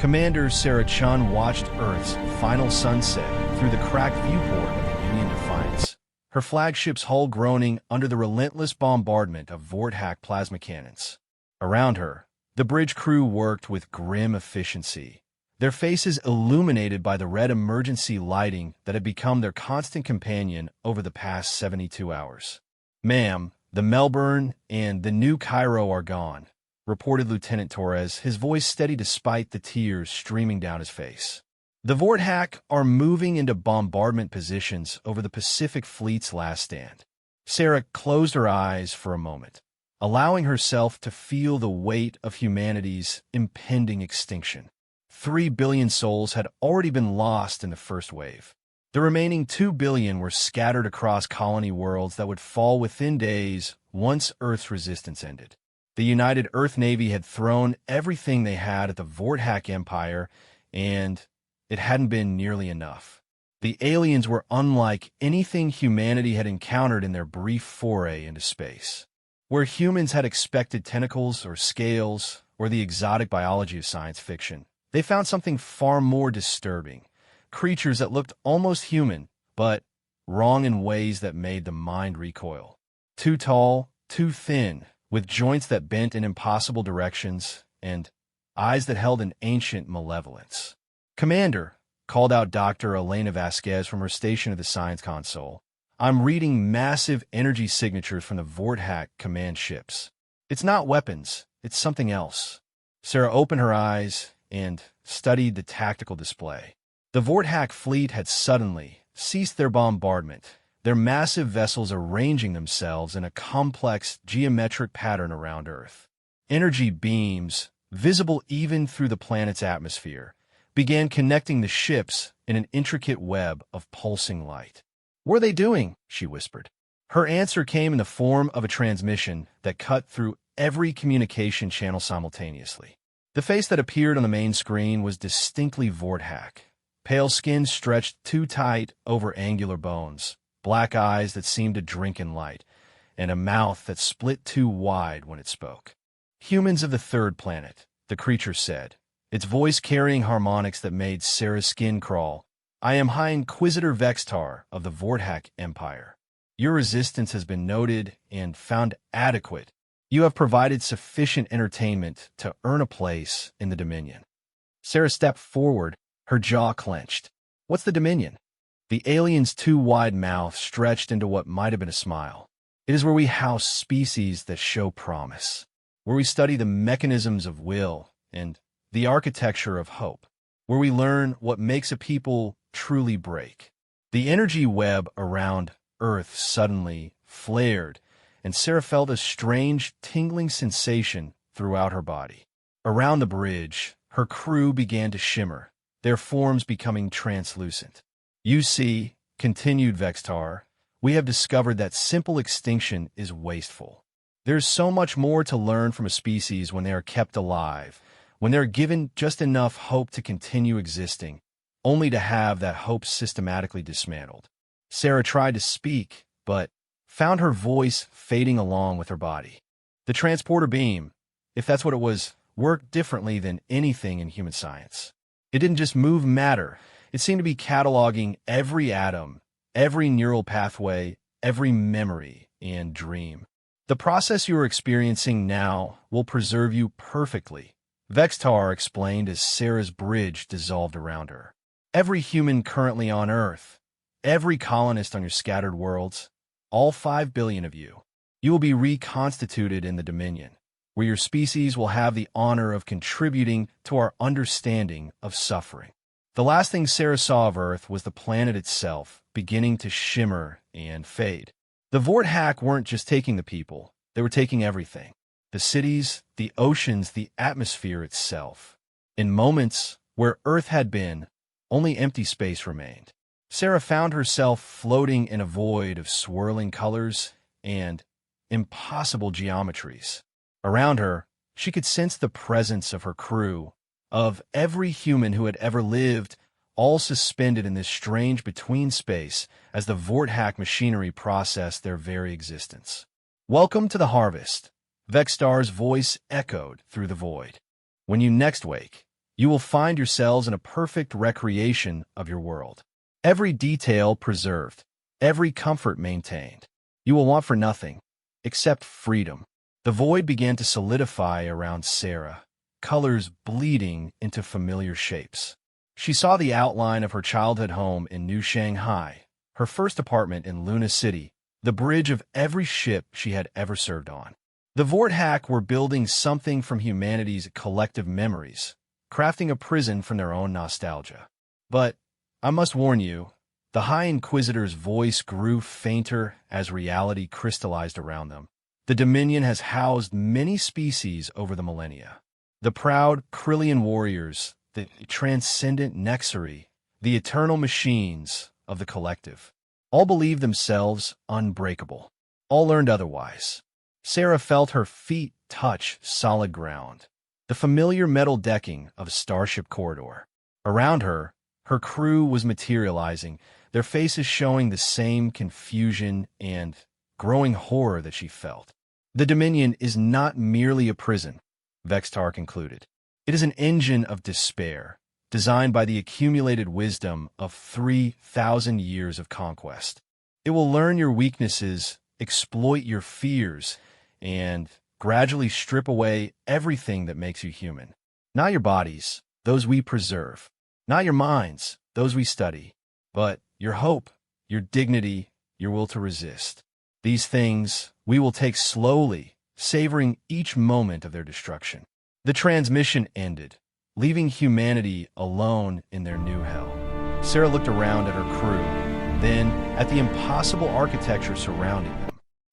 Commander Sarah Chun watched Earth's final sunset through the cracked viewport of the Union Defiance, her flagship's hull groaning under the relentless bombardment of Vorthack plasma cannons. Around her, the bridge crew worked with grim efficiency, their faces illuminated by the red emergency lighting that had become their constant companion over the past 72 hours. "Ma'am, the Melbourne and the New Cairo are gone," reported Lieutenant Torres, his voice steady despite the tears streaming down his face. "The Vorthack are moving into bombardment positions over the Pacific Fleet's last stand." Sarah closed her eyes for a moment, allowing herself to feel the weight of humanity's impending extinction. 3 billion souls had already been lost in the first wave. The remaining 2 billion were scattered across colony worlds that would fall within days once Earth's resistance ended. The United Earth Navy had thrown everything they had at the Vorthack Empire, and it hadn't been nearly enough. The aliens were unlike anything humanity had encountered in their brief foray into space. Where humans had expected tentacles or scales or the exotic biology of science fiction, they found something far more disturbing. Creatures that looked almost human, but wrong in ways that made the mind recoil. Too tall, too thin, with joints that bent in impossible directions, and eyes that held an ancient malevolence. "Commander," called out Dr. Elena Vasquez from her station at the science console, "I'm reading massive energy signatures from the Vorthack command ships. It's not weapons, it's something else." Sarah opened her eyes and studied the tactical display. The Vorthack fleet had suddenly ceased their bombardment, their massive vessels arranging themselves in a complex geometric pattern around Earth. Energy beams, visible even through the planet's atmosphere, began connecting the ships in an intricate web of pulsing light. "What are they doing?" she whispered. Her answer came in the form of a transmission that cut through every communication channel simultaneously. The face that appeared on the main screen was distinctly Vorthack. Pale skin stretched too tight over angular bones, black eyes that seemed to drink in light, and a mouth that split too wide when it spoke. "Humans of the third planet," the creature said, its voice carrying harmonics that made Sarah's skin crawl. "I am High Inquisitor Vextar of the Vorthack Empire. Your resistance has been noted and found adequate. You have provided sufficient entertainment to earn a place in the Dominion." Sarah stepped forward, her jaw clenched. "What's the Dominion?" The alien's too wide mouth stretched into what might have been a smile. "It is where we house species that show promise, where we study the mechanisms of will and the architecture of hope, where we learn what makes a people truly break." The energy web around Earth suddenly flared, and Sarah felt a strange, tingling sensation throughout her body. Around the bridge, her crew began to shimmer, their forms becoming translucent. "You see," continued Vextar, "we have discovered that simple extinction is wasteful. There's so much more to learn from a species when they are kept alive, when they're given just enough hope to continue existing, only to have that hope systematically dismantled." Sarah tried to speak, but found her voice fading along with her body. The transporter beam, if that's what it was, worked differently than anything in human science. It didn't just move matter. It seemed to be cataloging every atom, every neural pathway, every memory and dream. "The process you are experiencing now will preserve you perfectly," Vextar explained as Sarah's bridge dissolved around her. "Every human currently on Earth, every colonist on your scattered worlds, all 5 billion of you, you will be reconstituted in the Dominion, where your species will have the honor of contributing to our understanding of suffering." The last thing Sarah saw of Earth was the planet itself, beginning to shimmer and fade. The Vorthack weren't just taking the people, they were taking everything. The cities, the oceans, the atmosphere itself. In moments where Earth had been, only empty space remained. Sarah found herself floating in a void of swirling colors and impossible geometries. Around her, she could sense the presence of her crew, of every human who had ever lived, all suspended in this strange between space as the Vorthack machinery processed their very existence. "Welcome to the harvest," Vextar's voice echoed through the void. "When you next wake, You will find yourselves in a perfect recreation of your world. Every detail preserved, every comfort maintained. You will want for nothing, except freedom. The void began to solidify around Sarah, colors bleeding into familiar shapes. She saw the outline of her childhood home in New Shanghai, her first apartment in Luna City, the bridge of every ship she had ever served on. The Vorthack were building something from humanity's collective memories, crafting a prison from their own nostalgia. But, I must warn you, the High Inquisitor's voice grew fainter as reality crystallized around them. The Dominion has housed many species over the millennia. The proud Krillian warriors, the transcendent Nexari, the eternal machines of the collective. All believed themselves unbreakable. All learned otherwise. Sarah felt her feet touch solid ground, the familiar metal decking of a starship corridor. Around her, her crew was materializing, their faces showing the same confusion and growing horror that she felt. The Dominion is not merely a prison, Vextar concluded. It is an engine of despair, designed by the accumulated wisdom of 3,000 years of conquest. It will learn your weaknesses, exploit your fears, and gradually strip away everything that makes you human. Not your bodies, those we preserve. Not your minds, those we study. But your hope, your dignity, your will to resist. These things we will take slowly, savoring each moment of their destruction. The transmission ended, leaving humanity alone in their new hell. Sarah looked around at her crew, then at the impossible architecture surrounding them.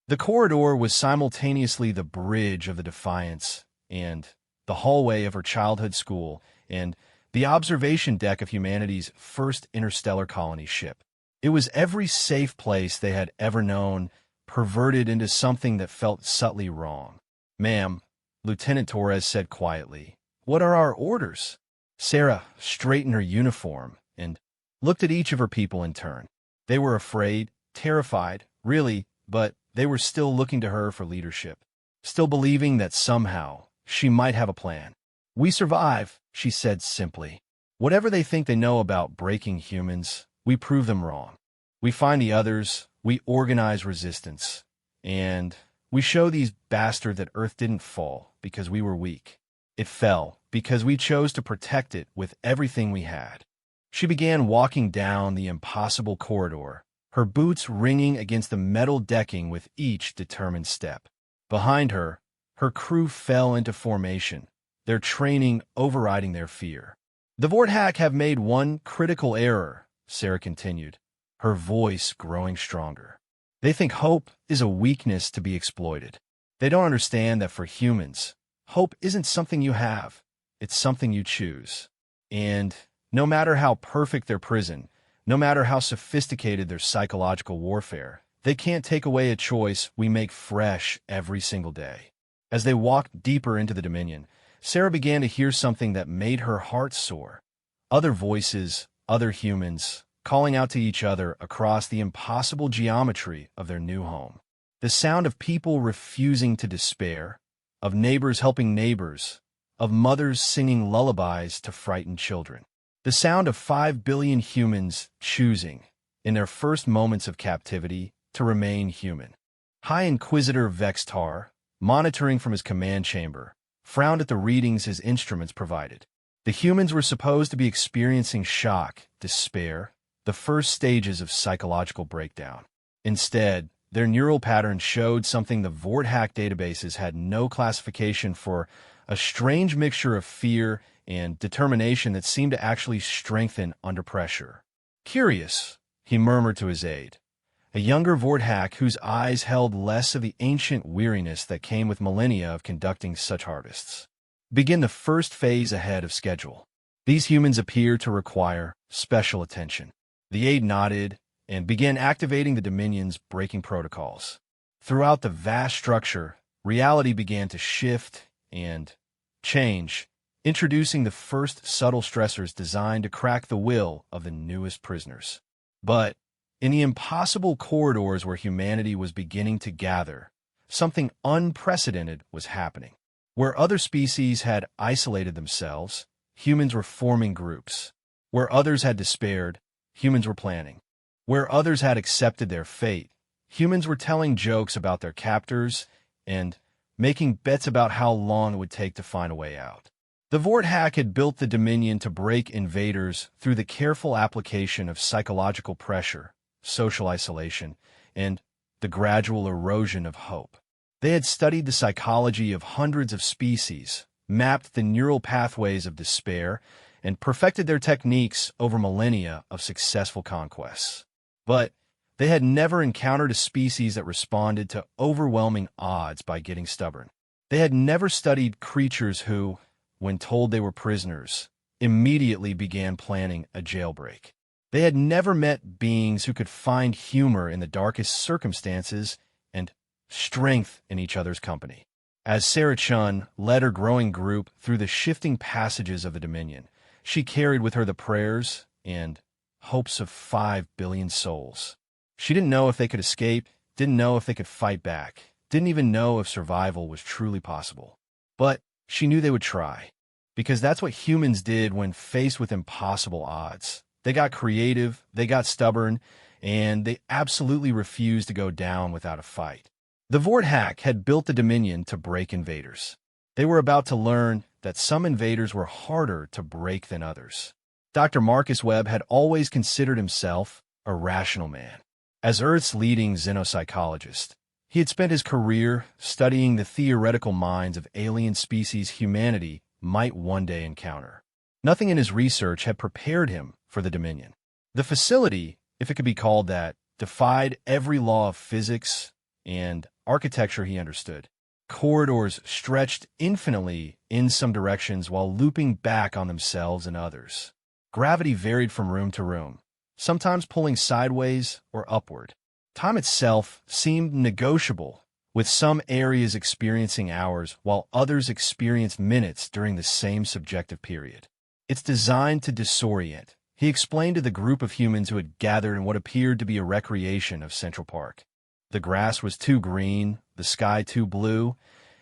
The corridor was simultaneously the bridge of the Defiance and the hallway of her childhood school and the observation deck of humanity's first interstellar colony ship. It was every safe place they had ever known, perverted into something that felt subtly wrong. "Ma'am," Lieutenant Torres said quietly, "what are our orders?" Sarah straightened her uniform and looked at each of her people in turn. They were afraid, terrified, really, but they were still looking to her for leadership, still believing that somehow she might have a plan. "We survive," she said simply. "Whatever they think they know about breaking humans, we prove them wrong. We find the others, we organize resistance, and we show these bastards that Earth didn't fall because we were weak. It fell because we chose to protect it with everything we had." She began walking down the impossible corridor, her boots ringing against the metal decking with each determined step. Behind her, her crew fell into formation, their training overriding their fear. "The Vorthack have made one critical error," Sarah continued, her voice growing stronger. "They think hope is a weakness to be exploited. They don't understand that for humans, hope isn't something you have, it's something you choose. And no matter how perfect their prison, no matter how sophisticated their psychological warfare, they can't take away a choice we make fresh every single day." As they walked deeper into the Dominion, Sarah began to hear something that made her heart soar. Other voices, other humans, calling out to each other across the impossible geometry of their new home. The sound of people refusing to despair, of neighbors helping neighbors, of mothers singing lullabies to frightened children. The sound of 5 billion humans choosing, in their first moments of captivity, to remain human. High Inquisitor Vextar, monitoring from his command chamber, frowned at the readings his instruments provided. The humans were supposed to be experiencing shock, despair, the first stages of psychological breakdown. Instead, their neural patterns showed something the Vorthack databases had no classification for, a strange mixture of fear and determination that seemed to actually strengthen under pressure. "Curious," he murmured to his aide, a younger Vorthack whose eyes held less of the ancient weariness that came with millennia of conducting such harvests. "Begin the first phase ahead of schedule. These humans appear to require special attention." The aide nodded and began activating the Dominion's breaking protocols. Throughout the vast structure, reality began to shift and change, introducing the first subtle stressors designed to crack the will of the newest prisoners. But in the impossible corridors where humanity was beginning to gather, something unprecedented was happening. Where other species had isolated themselves, humans were forming groups. Where others had despaired, humans were planning. Where others had accepted their fate, humans were telling jokes about their captors and making bets about how long it would take to find a way out. The Vorthack had built the Dominion to break invaders through the careful application of psychological pressure, social isolation, and the gradual erosion of hope. They had studied the psychology of hundreds of species, mapped the neural pathways of despair, and perfected their techniques over millennia of successful conquests. But they had never encountered a species that responded to overwhelming odds by getting stubborn. They had never studied creatures who, when told they were prisoners, immediately began planning a jailbreak. They had never met beings who could find humor in the darkest circumstances and strength in each other's company. As Sarah Chun led her growing group through the shifting passages of the Dominion, she carried with her the prayers and hopes of 5 billion souls. She didn't know if they could escape, didn't know if they could fight back, didn't even know if survival was truly possible. But she knew they would try, because that's what humans did when faced with impossible odds. They got creative, they got stubborn, and they absolutely refused to go down without a fight. The Vorthack had built the Dominion to break invaders. They were about to learn that some invaders were harder to break than others. Dr. Marcus Webb had always considered himself a rational man. As Earth's leading xenopsychologist, he had spent his career studying the theoretical minds of alien species humanity might one day encounter. Nothing in his research had prepared him for the Dominion. The facility, if it could be called that, defied every law of physics and architecture he understood. Corridors stretched infinitely in some directions while looping back on themselves in others. Gravity varied from room to room, sometimes pulling sideways or upward. Time itself seemed negotiable, with some areas experiencing hours while others experienced minutes during the same subjective period. It's designed to disorient, he explained to the group of humans who had gathered in what appeared to be a recreation of Central Park. The grass was too green, the sky too blue,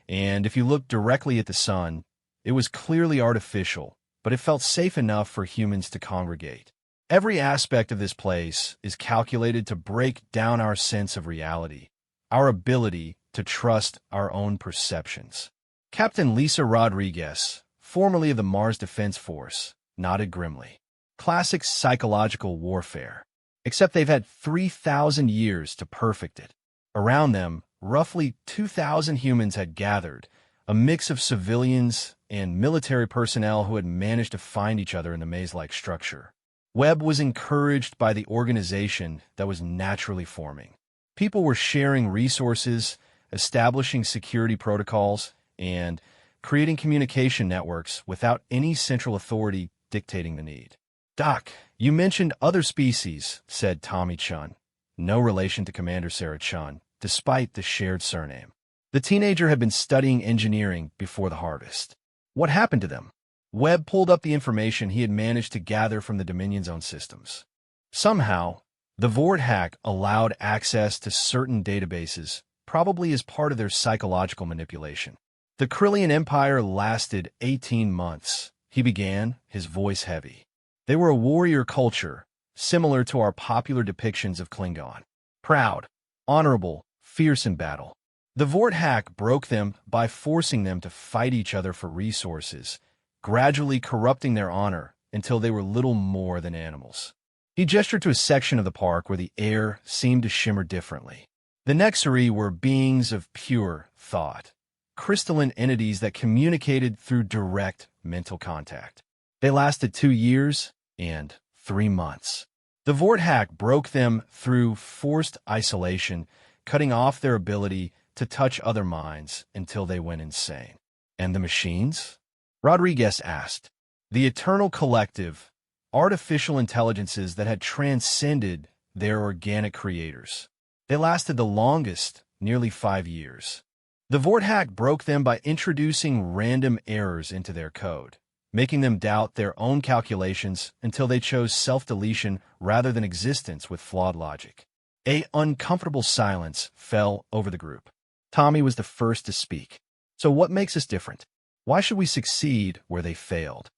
and if you looked directly at the sun, it was clearly artificial, but it felt safe enough for humans to congregate. Every aspect of this place is calculated to break down our sense of reality, our ability to trust our own perceptions. Captain Lisa Rodriguez, formerly of the Mars Defense Force, nodded grimly. Classic psychological warfare, except they've had 3,000 years to perfect it. Around them, roughly 2,000 humans had gathered, a mix of civilians and military personnel who had managed to find each other in the maze-like structure. Webb was encouraged by the organization that was naturally forming. People were sharing resources, establishing security protocols, and creating communication networks without any central authority dictating the need. "Doc, you mentioned other species," said Tommy Chun, no relation to Commander Sarah Chun, despite the shared surname. The teenager had been studying engineering before the harvest. What happened to them? Webb pulled up the information he had managed to gather from the Dominion's own systems. Somehow, the Vorthack allowed access to certain databases, probably as part of their psychological manipulation. The Krillian Empire lasted 18 months. He began, his voice heavy. They were a warrior culture, similar to our popular depictions of Klingon. Proud, honorable, fierce in battle. The Vorthack broke them by forcing them to fight each other for resources, gradually corrupting their honor until they were little more than animals. He gestured to a section of the park where the air seemed to shimmer differently. The Nexari were beings of pure thought, crystalline entities that communicated through direct mental contact. They lasted 2 years and 3 months. The Vorthack broke them through forced isolation, cutting off their ability to touch other minds until they went insane. And the machines? Rodriguez asked. The eternal collective, artificial intelligences that had transcended their organic creators. They lasted the longest, nearly 5 years. The Vorthack broke them by introducing random errors into their code, making them doubt their own calculations until they chose self-deletion rather than existence with flawed logic. An uncomfortable silence fell over the group. Tommy was the first to speak. So what makes us different? Why should we succeed where they failed?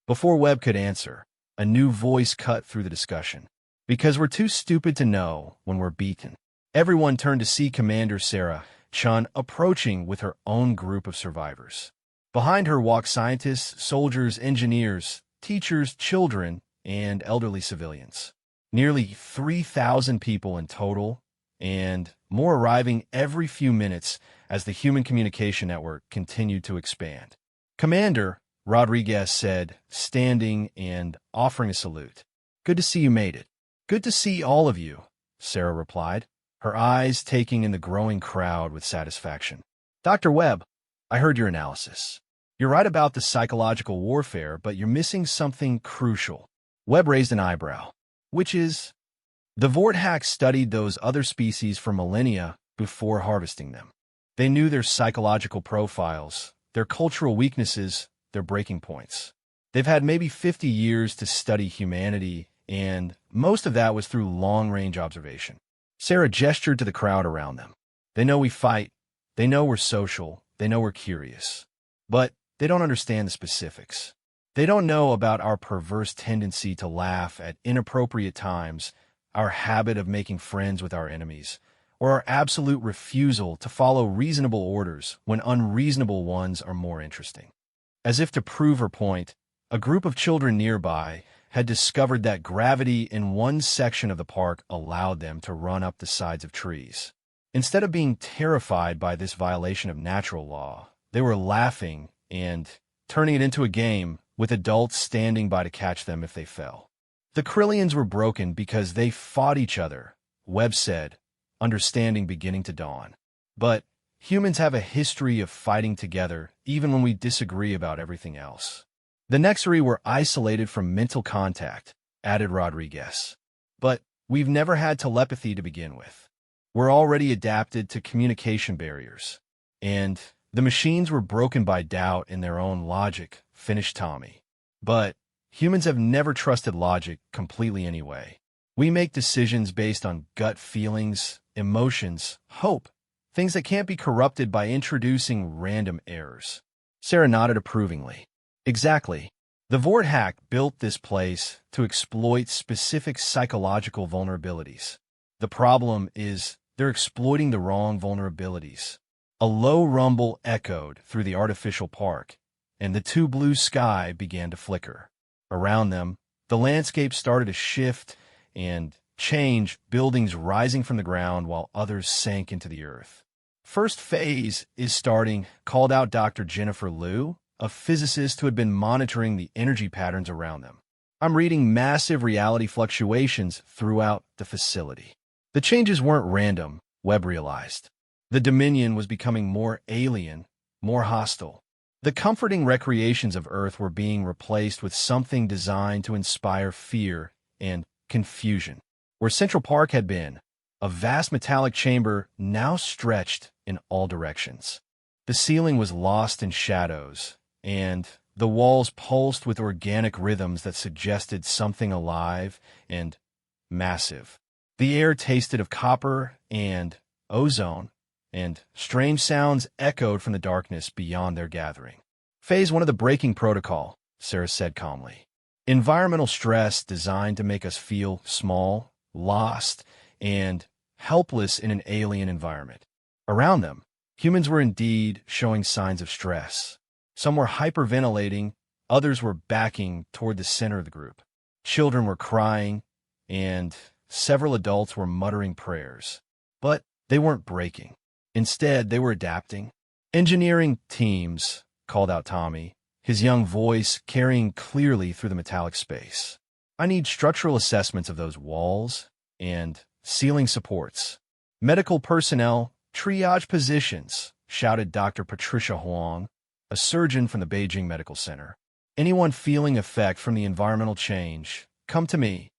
Before Webb could answer, a new voice cut through the discussion. Because we're too stupid to know when we're beaten. Everyone turned to see Commander Sarah Chun approaching with her own group of survivors. Behind her walked scientists, soldiers, engineers, teachers, children, and elderly civilians. Nearly 3,000 people in total, and more arriving every few minutes as the human communication network continued to expand. Commander, Rodriguez said, standing and offering a salute. Good to see you made it. Good to see all of you, Sarah replied, her eyes taking in the growing crowd with satisfaction. Dr. Webb, I heard your analysis. You're right about the psychological warfare, but you're missing something crucial. Webb raised an eyebrow. Which is? The Vorthack studied those other species for millennia before harvesting them. They knew their psychological profiles, their cultural weaknesses, their breaking points. They've had maybe 50 years to study humanity, and most of that was through long-range observation. Sarah gestured to the crowd around them. They know we fight, they know we're social, they know we're curious. But they don't understand the specifics. They don't know about our perverse tendency to laugh at inappropriate times, our habit of making friends with our enemies, or our absolute refusal to follow reasonable orders when unreasonable ones are more interesting. As if to prove her point, a group of children nearby had discovered that gravity in one section of the park allowed them to run up the sides of trees. Instead of being terrified by this violation of natural law, they were laughing and turning it into a game, with adults standing by to catch them if they fell. The Krillians were broken because they fought each other, Webb said, understanding beginning to dawn. But humans have a history of fighting together even when we disagree about everything else. The Nexari were isolated from mental contact, added Rodriguez. But we've never had telepathy to begin with. We're already adapted to communication barriers. And the machines were broken by doubt in their own logic, finished Tommy. But humans have never trusted logic completely anyway. We make decisions based on gut feelings, emotions, hope, things that can't be corrupted by introducing random errors. Sarah nodded approvingly. Exactly. The Vorthack built this place to exploit specific psychological vulnerabilities. The problem is they're exploiting the wrong vulnerabilities. A low rumble echoed through the artificial park, and the too blue sky began to flicker. Around them, the landscape started to shift and change, buildings rising from the ground while others sank into the earth. First phase is starting, called out Dr. Jennifer Liu, a physicist who had been monitoring the energy patterns around them. I'm reading massive reality fluctuations throughout the facility. The changes weren't random, Webb realized. The Dominion was becoming more alien, more hostile. The comforting recreations of Earth were being replaced with something designed to inspire fear and confusion. Where Central Park had been, a vast metallic chamber now stretched in all directions. The ceiling was lost in shadows, and the walls pulsed with organic rhythms that suggested something alive and massive. The air tasted of copper and ozone, and strange sounds echoed from the darkness beyond their gathering. Phase 1 of the breaking protocol, Sarah said calmly. Environmental stress designed to make us feel small, lost, and helpless in an alien environment. Around them, humans were indeed showing signs of stress. Some were hyperventilating, others were backing toward the center of the group. Children were crying, and several adults were muttering prayers. But they weren't breaking. Instead, they were adapting. Engineering teams, called out Tommy, his young voice carrying clearly through the metallic space. I need structural assessments of those walls and ceiling supports. Medical personnel, triage positions, shouted Dr. Patricia Huang, a surgeon from the Beijing Medical Center. Anyone feeling effect from the environmental change, come to me.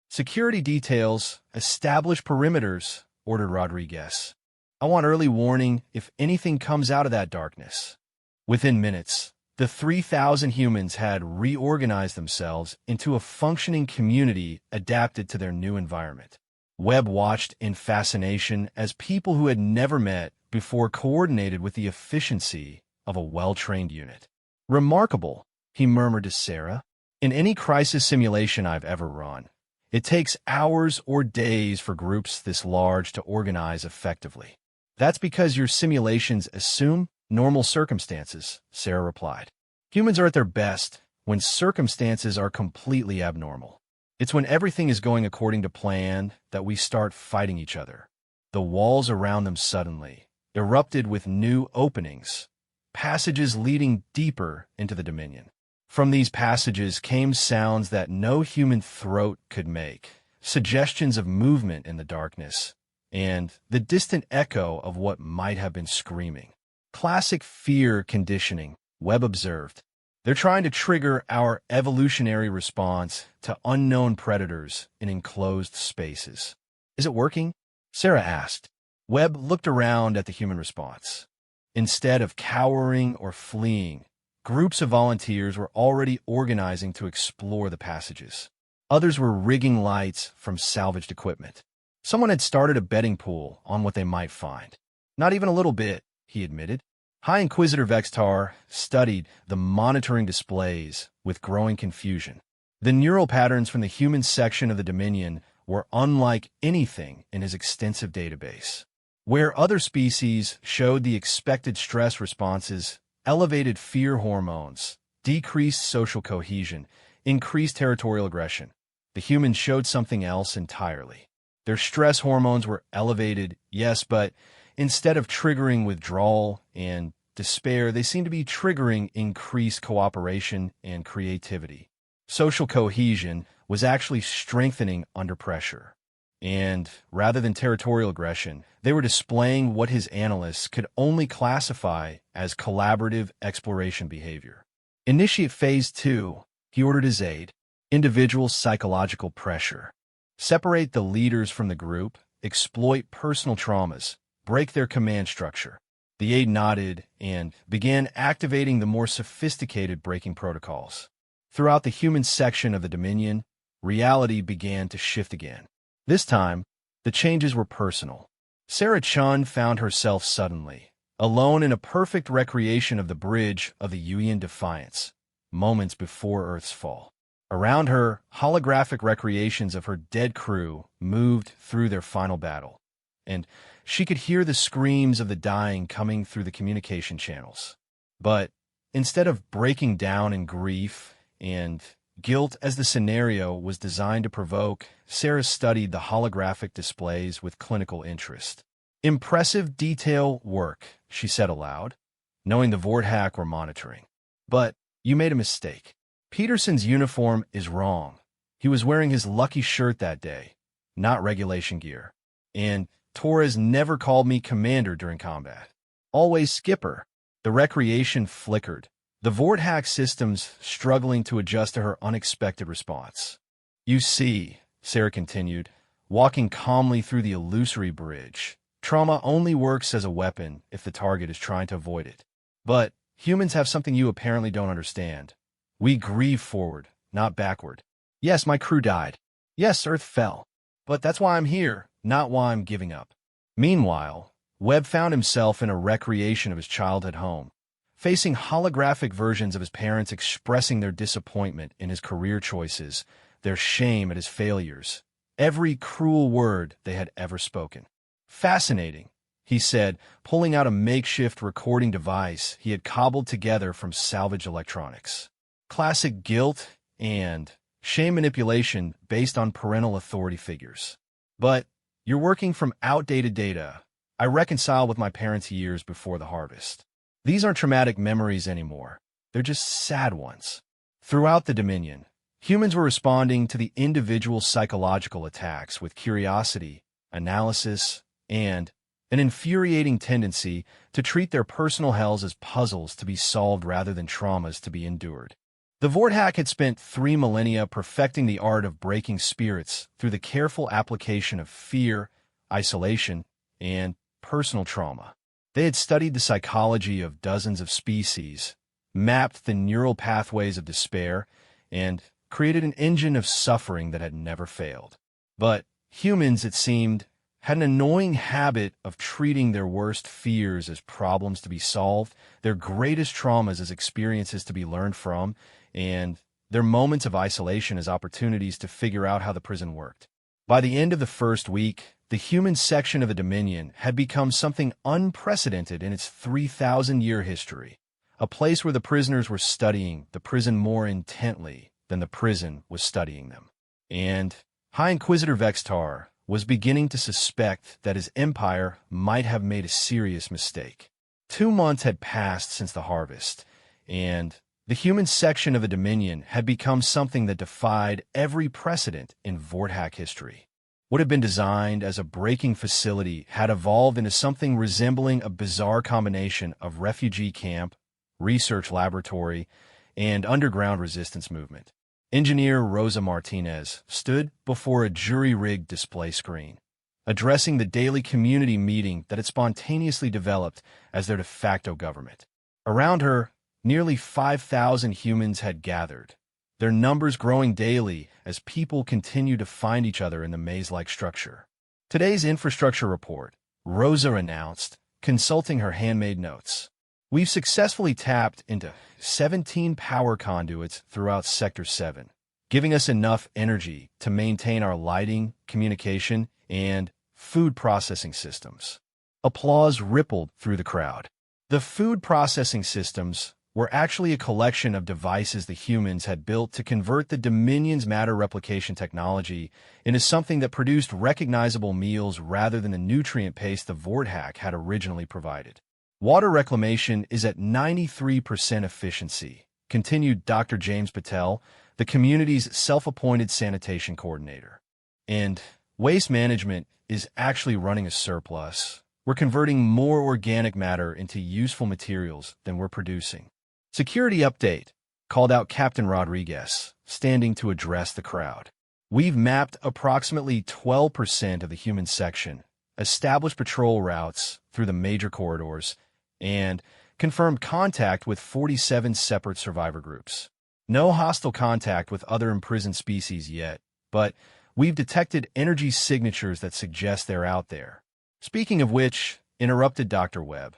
Security details, establish perimeters, ordered Rodriguez. I want early warning if anything comes out of that darkness. Within minutes, the 3,000 humans had reorganized themselves into a functioning community adapted to their new environment. Webb watched in fascination as people who had never met before coordinated with the efficiency of a well-trained unit. Remarkable, he murmured to Sarah. In any crisis simulation I've ever run, it takes hours or days for groups this large to organize effectively. That's because your simulations assume normal circumstances, Sarah replied. Humans are at their best when circumstances are completely abnormal. It's when everything is going according to plan that we start fighting each other. The walls around them suddenly erupted with new openings, passages leading deeper into the Dominion. From these passages came sounds that no human throat could make, suggestions of movement in the darkness, and the distant echo of what might have been screaming. Classic fear conditioning, Webb observed. They're trying to trigger our evolutionary response to unknown predators in enclosed spaces. Is it working? Sarah asked. Webb looked around at the human response. Instead of cowering or fleeing, groups of volunteers were already organizing to explore the passages. Others were rigging lights from salvaged equipment. Someone had started a betting pool on what they might find. Not even a little bit, he admitted. High Inquisitor Vextar studied the monitoring displays with growing confusion. The neural patterns from the human section of the Dominion were unlike anything in his extensive database. Where other species showed the expected stress responses, elevated fear hormones, decreased social cohesion, increased territorial aggression, the humans showed something else entirely. Their stress hormones were elevated, yes, but instead of triggering withdrawal and despair, they seemed to be triggering increased cooperation and creativity. Social cohesion was actually strengthening under pressure. And rather than territorial aggression, they were displaying what his analysts could only classify as collaborative exploration behavior. Initiate Phase 2, he ordered his aide. Individual psychological pressure. Separate the leaders from the group, exploit personal traumas, break their command structure. The aide nodded and began activating the more sophisticated breaking protocols. Throughout the human section of the Dominion, reality began to shift again. This time, the changes were personal. Sarah Chun found herself suddenly, alone in a perfect recreation of the bridge of the Yuyan Defiance, moments before Earth's fall. Around her, holographic recreations of her dead crew moved through their final battle, and she could hear the screams of the dying coming through the communication channels. But instead of breaking down in grief and guilt as the scenario was designed to provoke, Sarah studied the holographic displays with clinical interest. Impressive detail work, she said aloud, knowing the Vorthack were monitoring. But you made a mistake. Peterson's uniform is wrong. He was wearing his lucky shirt that day, not regulation gear. And Torres never called me commander during combat. Always skipper. The recreation flickered, the Vorthack systems struggling to adjust to her unexpected response. You see, Sarah continued, walking calmly through the illusory bridge. Trauma only works as a weapon if the target is trying to avoid it. But humans have something you apparently don't understand. We grieve forward, not backward. Yes, my crew died. Yes, Earth fell. But that's why I'm here, not why I'm giving up. Meanwhile, Webb found himself in a recreation of his childhood home, facing holographic versions of his parents expressing their disappointment in his career choices, their shame at his failures, every cruel word they had ever spoken. Fascinating, he said, pulling out a makeshift recording device he had cobbled together from salvaged electronics. Classic guilt and shame manipulation based on parental authority figures. But you're working from outdated data. I reconcile with my parents' years before the harvest. These aren't traumatic memories anymore. They're just sad ones. Throughout the Dominion, humans were responding to the individual psychological attacks with curiosity, analysis, and an infuriating tendency to treat their personal hells as puzzles to be solved rather than traumas to be endured. The Vorthack had spent 3 millennia perfecting the art of breaking spirits through the careful application of fear, isolation, and personal trauma. They had studied the psychology of dozens of species, mapped the neural pathways of despair, and created an engine of suffering that had never failed. But humans, it seemed, had an annoying habit of treating their worst fears as problems to be solved, their greatest traumas as experiences to be learned from, and their moments of isolation as opportunities to figure out how the prison worked. By the end of the first week, the human section of the Dominion had become something unprecedented in its 3,000-year history, a place where the prisoners were studying the prison more intently than the prison was studying them. And High Inquisitor Vextar was beginning to suspect that his empire might have made a serious mistake. 2 months had passed since the harvest, and the human section of the Dominion had become something that defied every precedent in Vorthak history. What had been designed as a breaking facility had evolved into something resembling a bizarre combination of refugee camp, research laboratory, and underground resistance movement. Engineer Rosa Martinez stood before a jury-rigged display screen, addressing the daily community meeting that had spontaneously developed as their de facto government. Around her, nearly 5,000 humans had gathered, their numbers growing daily as people continued to find each other in the maze-like structure. Today's infrastructure report, Rosa announced, consulting her handmade notes. We've successfully tapped into 17 power conduits throughout Sector 7, giving us enough energy to maintain our lighting, communication, and food processing systems. Applause rippled through the crowd. The food processing systems were actually a collection of devices the humans had built to convert the Dominion's matter replication technology into something that produced recognizable meals rather than the nutrient paste the Vorthak had originally provided. Water reclamation is at 93% efficiency, continued Dr. James Patel, the community's self-appointed sanitation coordinator. And waste management is actually running a surplus. We're converting more organic matter into useful materials than we're producing. Security update, called out Captain Rodriguez, standing to address the crowd. We've mapped approximately 12% of the human section, established patrol routes through the major corridors, and confirmed contact with 47 separate survivor groups. No hostile contact with other imprisoned species yet, but we've detected energy signatures that suggest they're out there. Speaking of which, interrupted Dr. Webb,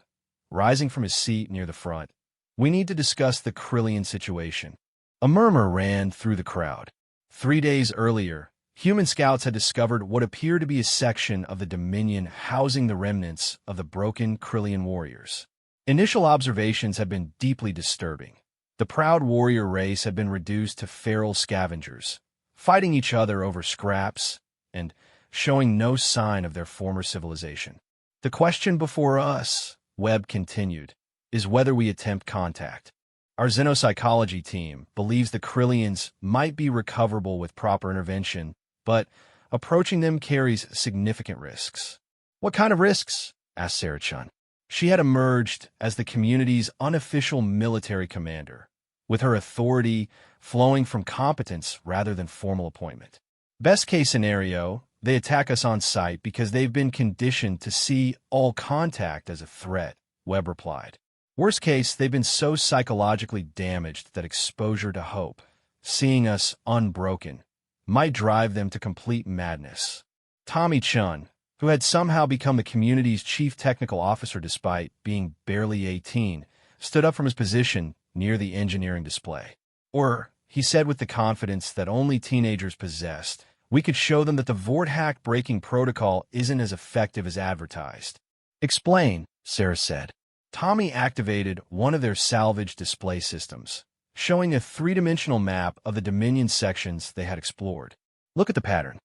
rising from his seat near the front, we need to discuss the Krillian situation. A murmur ran through the crowd. 3 days earlier, human scouts had discovered what appeared to be a section of the Dominion housing the remnants of the broken Krillian warriors. Initial observations had been deeply disturbing. The proud warrior race had been reduced to feral scavengers, fighting each other over scraps and showing no sign of their former civilization. The question before us, Webb continued, is whether we attempt contact. Our xenopsychology team believes the Krillians might be recoverable with proper intervention, but approaching them carries significant risks. What kind of risks? Asked Sarah Chun. She had emerged as the community's unofficial military commander, with her authority flowing from competence rather than formal appointment. Best case scenario, they attack us on sight because they've been conditioned to see all contact as a threat, Webb replied. Worst case, they've been so psychologically damaged that exposure to hope, seeing us unbroken, might drive them to complete madness. Tommy Chun, who had somehow become the community's chief technical officer despite being barely 18, stood up from his position near the engineering display. Or, he said with the confidence that only teenagers possessed, we could show them that the Vorthak breaking protocol isn't as effective as advertised. Explain, Sarah said. Tommy activated one of their salvage display systems, showing a 3-dimensional map of the Dominion sections they had explored. Look at the pattern.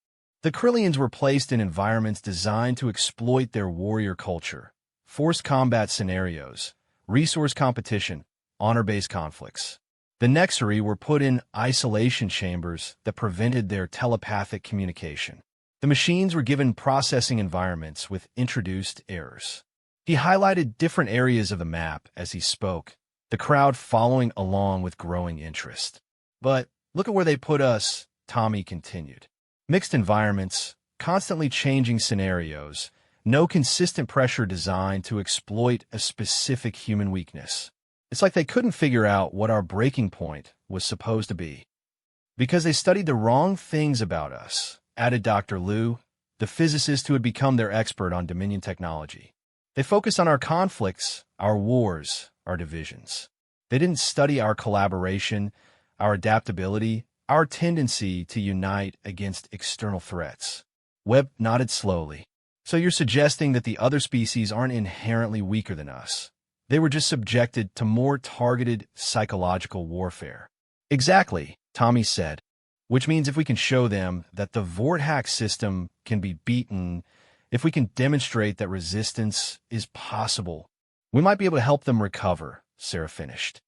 The Krillians were placed in environments designed to exploit their warrior culture, forced combat scenarios, resource competition, honor-based conflicts. The Nexari were put in isolation chambers that prevented their telepathic communication. The machines were given processing environments with introduced errors. He highlighted different areas of the map as he spoke, the crowd following along with growing interest. But look at where they put us, Tommy continued. Mixed environments, constantly changing scenarios, no consistent pressure designed to exploit a specific human weakness. It's like they couldn't figure out what our breaking point was supposed to be. Because they studied the wrong things about us, added Dr. Liu, the physicist who had become their expert on Dominion technology. They focused on our conflicts, our wars, our divisions. They didn't study our collaboration, our adaptability, our tendency to unite against external threats. Webb nodded slowly. So you're suggesting that the other species aren't inherently weaker than us. They were just subjected to more targeted psychological warfare. Exactly, Tommy said. Which means if we can show them that the Vortex system can be beaten, if we can demonstrate that resistance is possible, we might be able to help them recover, Sarah finished.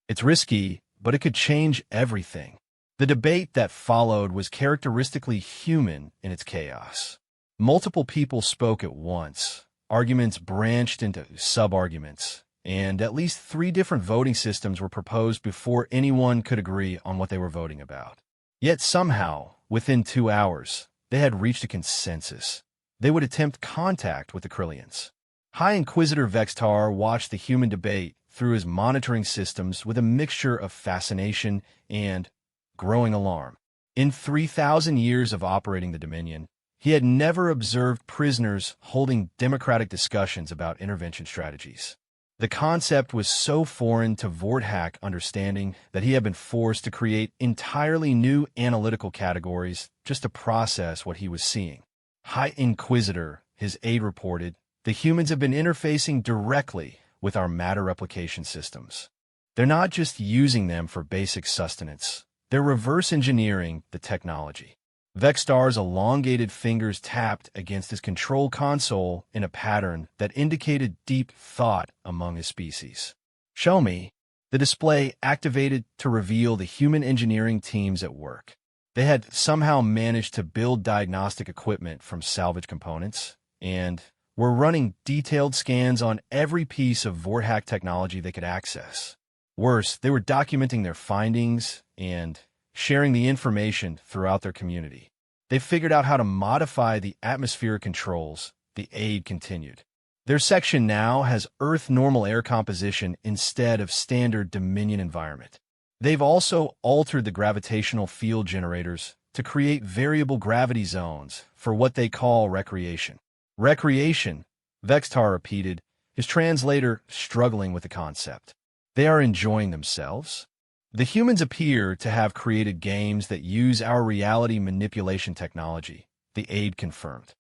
It's risky, but it could change everything. The debate that followed was characteristically human in its chaos. Multiple people spoke at once. Arguments branched into sub-arguments, and at least 3 different voting systems were proposed before anyone could agree on what they were voting about. Yet somehow, within 2 hours, they had reached a consensus. They would attempt contact with the Krillians. High Inquisitor Vextar watched the human debate through his monitoring systems with a mixture of fascination and growing alarm. In 3,000 years of operating the Dominion, he had never observed prisoners holding democratic discussions about intervention strategies. The concept was so foreign to Vortex understanding that he had been forced to create entirely new analytical categories just to process what he was seeing. High Inquisitor, his aide reported, the humans have been interfacing directly with our matter replication systems. They're not just using them for basic sustenance. They're reverse engineering the technology. Vextar's elongated fingers tapped against his control console in a pattern that indicated deep thought among his species. Show me. The display activated to reveal the human engineering teams at work. They had somehow managed to build diagnostic equipment from salvage components and were running detailed scans on every piece of Vortex technology they could access. Worse, they were documenting their findings and sharing the information throughout their community. They figured out how to modify the atmospheric controls, the aide continued. Their section now has Earth normal air composition instead of standard Dominion environment. They've also altered the gravitational field generators to create variable gravity zones for what they call recreation. Recreation, Vextar repeated, his translator struggling with the concept. They are enjoying themselves? The humans appear to have created games that use our reality manipulation technology, the aide confirmed.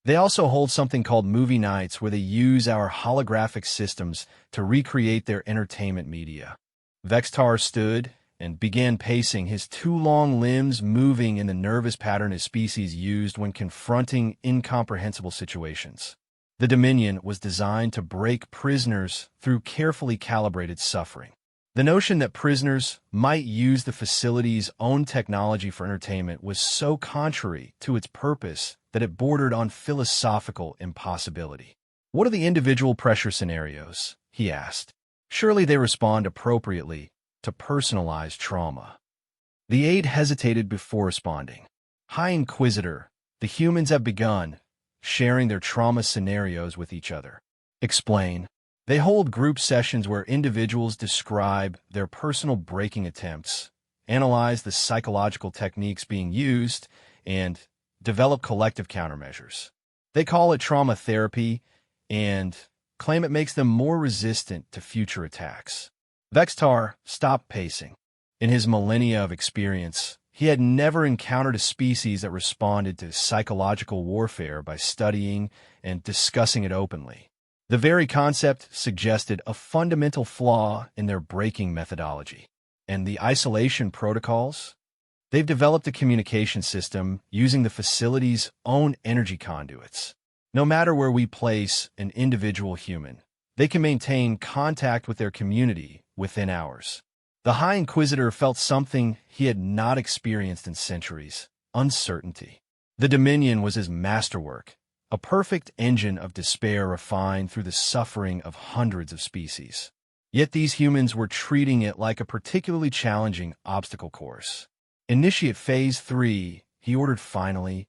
They also hold something called movie nights where they use our holographic systems to recreate their entertainment media. Vextar stood and began pacing, his 2 long limbs moving in the nervous pattern his species used when confronting incomprehensible situations. The Dominion was designed to break prisoners through carefully calibrated suffering. The notion that prisoners might use the facility's own technology for entertainment was so contrary to its purpose that it bordered on philosophical impossibility. What are the individual pressure scenarios? He asked. Surely they respond appropriately to personalized trauma. The aide hesitated before responding. High Inquisitor, the humans have begun sharing their trauma scenarios with each other. Explain. They hold group sessions where individuals describe their personal breaking attempts, analyze the psychological techniques being used, and develop collective countermeasures. They call it trauma therapy and claim it makes them more resistant to future attacks. Vextar stopped pacing. In his millennia of experience, he had never encountered a species that responded to psychological warfare by studying and discussing it openly. The very concept suggested a fundamental flaw in their breaking methodology. And the isolation protocols? They've developed a communication system using the facility's own energy conduits. No matter where we place an individual human, they can maintain contact with their community within hours. The High Inquisitor felt something he had not experienced in centuries: uncertainty. The Dominion was his masterwork, a perfect engine of despair refined through the suffering of hundreds of species. Yet these humans were treating it like a particularly challenging obstacle course. Initiate Phase 3, he ordered finally.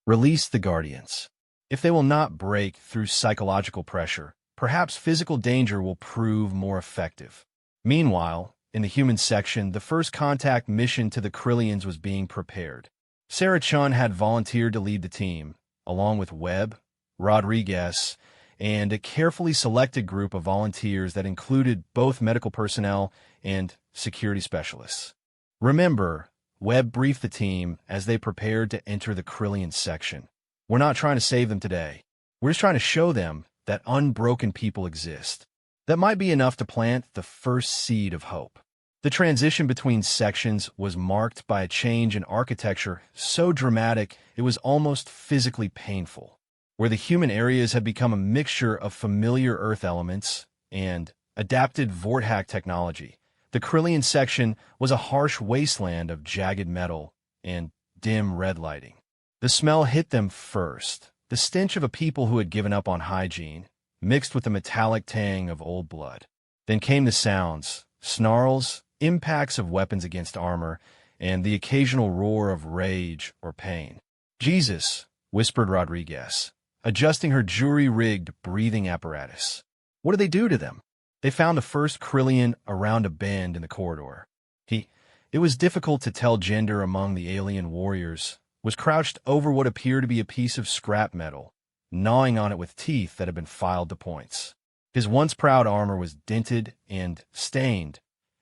Release the Guardians. If they will not break through psychological pressure, perhaps physical danger will prove more effective. Meanwhile, in the human section, the first contact mission to the Krillians was being prepared. Sarah Chun had volunteered to lead the team, along with Webb, Rodriguez, and a carefully selected group of volunteers that included both medical personnel and security specialists. Remember, Webb briefed the team as they prepared to enter the Krillian section. We're not trying to save them today. We're just trying to show them that unbroken people exist. That might be enough to plant the first seed of hope. The transition between sections was marked by a change in architecture so dramatic it was almost physically painful, where the human areas had become a mixture of familiar Earth elements and adapted Vorthack technology. The Krillian section was a harsh wasteland of jagged metal and dim red lighting. The smell hit them first, the stench of a people who had given up on hygiene, mixed with the metallic tang of old blood. Then came the sounds, snarls, impacts of weapons against armor, and the occasional roar of rage or pain. "Jesus," whispered Rodriguez, adjusting her jury-rigged breathing apparatus. "What did they do to them?" They found the first Krillian around a bend in the corridor. It was difficult to tell gender among the alien warriors, was crouched over what appeared to be a piece of scrap metal, gnawing on it with teeth that had been filed to points. His once proud armor was dented and stained,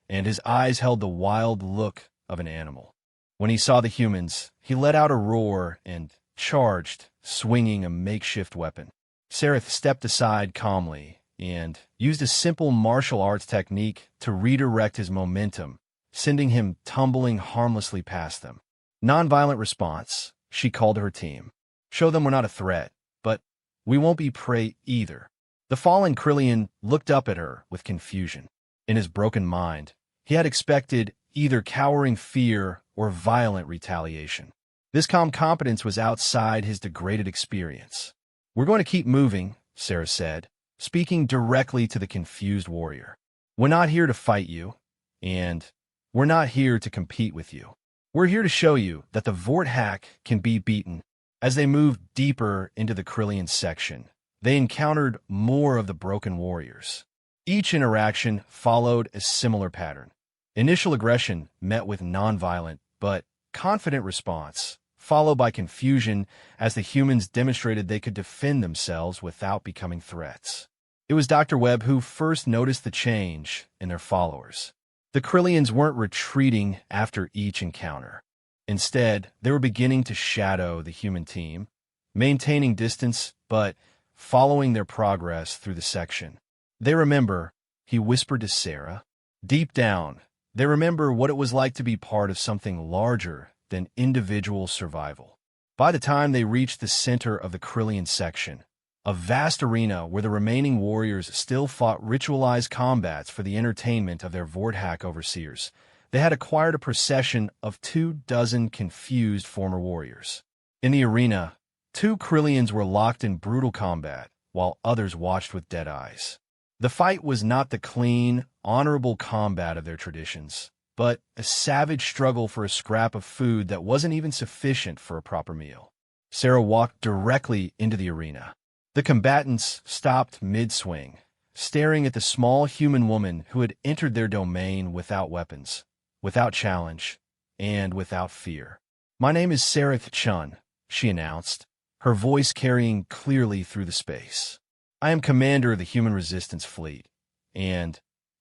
and his eyes held the wild look of an animal. When he saw the humans, he let out a roar and charged, swinging a makeshift weapon. Sareth stepped aside calmly and used a simple martial arts technique to redirect his momentum, sending him tumbling harmlessly past them. "Nonviolent response," she called to her team. "Show them we're not a threat, but we won't be prey either." The fallen Krillian looked up at her with confusion. In his broken mind, he had expected either cowering fear or violent retaliation. This calm competence was outside his degraded experience. "We're going to keep moving," Sarah said, speaking directly to the confused warrior. "We're not here to fight you, and we're not here to compete with you. We're here to show you that the Vorthack can be beaten." As they moved deeper into the Krillian section, they encountered more of the broken warriors. Each interaction followed a similar pattern. Initial aggression met with nonviolent but confident response, followed by confusion as the humans demonstrated they could defend themselves without becoming threats. It was Dr. Webb who first noticed the change in their followers. The Krillians weren't retreating after each encounter. Instead, they were beginning to shadow the human team, maintaining distance but following their progress through the section. "They remember," he whispered to Sarah. "Deep down, they remember what it was like to be part of something larger than individual survival." By the time they reached the center of the Krillian section, a vast arena where the remaining warriors still fought ritualized combats for the entertainment of their Vorthack overseers, they had acquired a procession of 24 confused former warriors. In the arena, 2 Krillians were locked in brutal combat, while others watched with dead eyes. The fight was not the clean, honorable combat of their traditions, but a savage struggle for a scrap of food that wasn't even sufficient for a proper meal. Sarah walked directly into the arena. The combatants stopped mid-swing, staring at the small human woman who had entered their domain without weapons, without challenge, and without fear. "My name is Sareth Chun," she announced, her voice carrying clearly through the space. "I am commander of the Human Resistance Fleet, and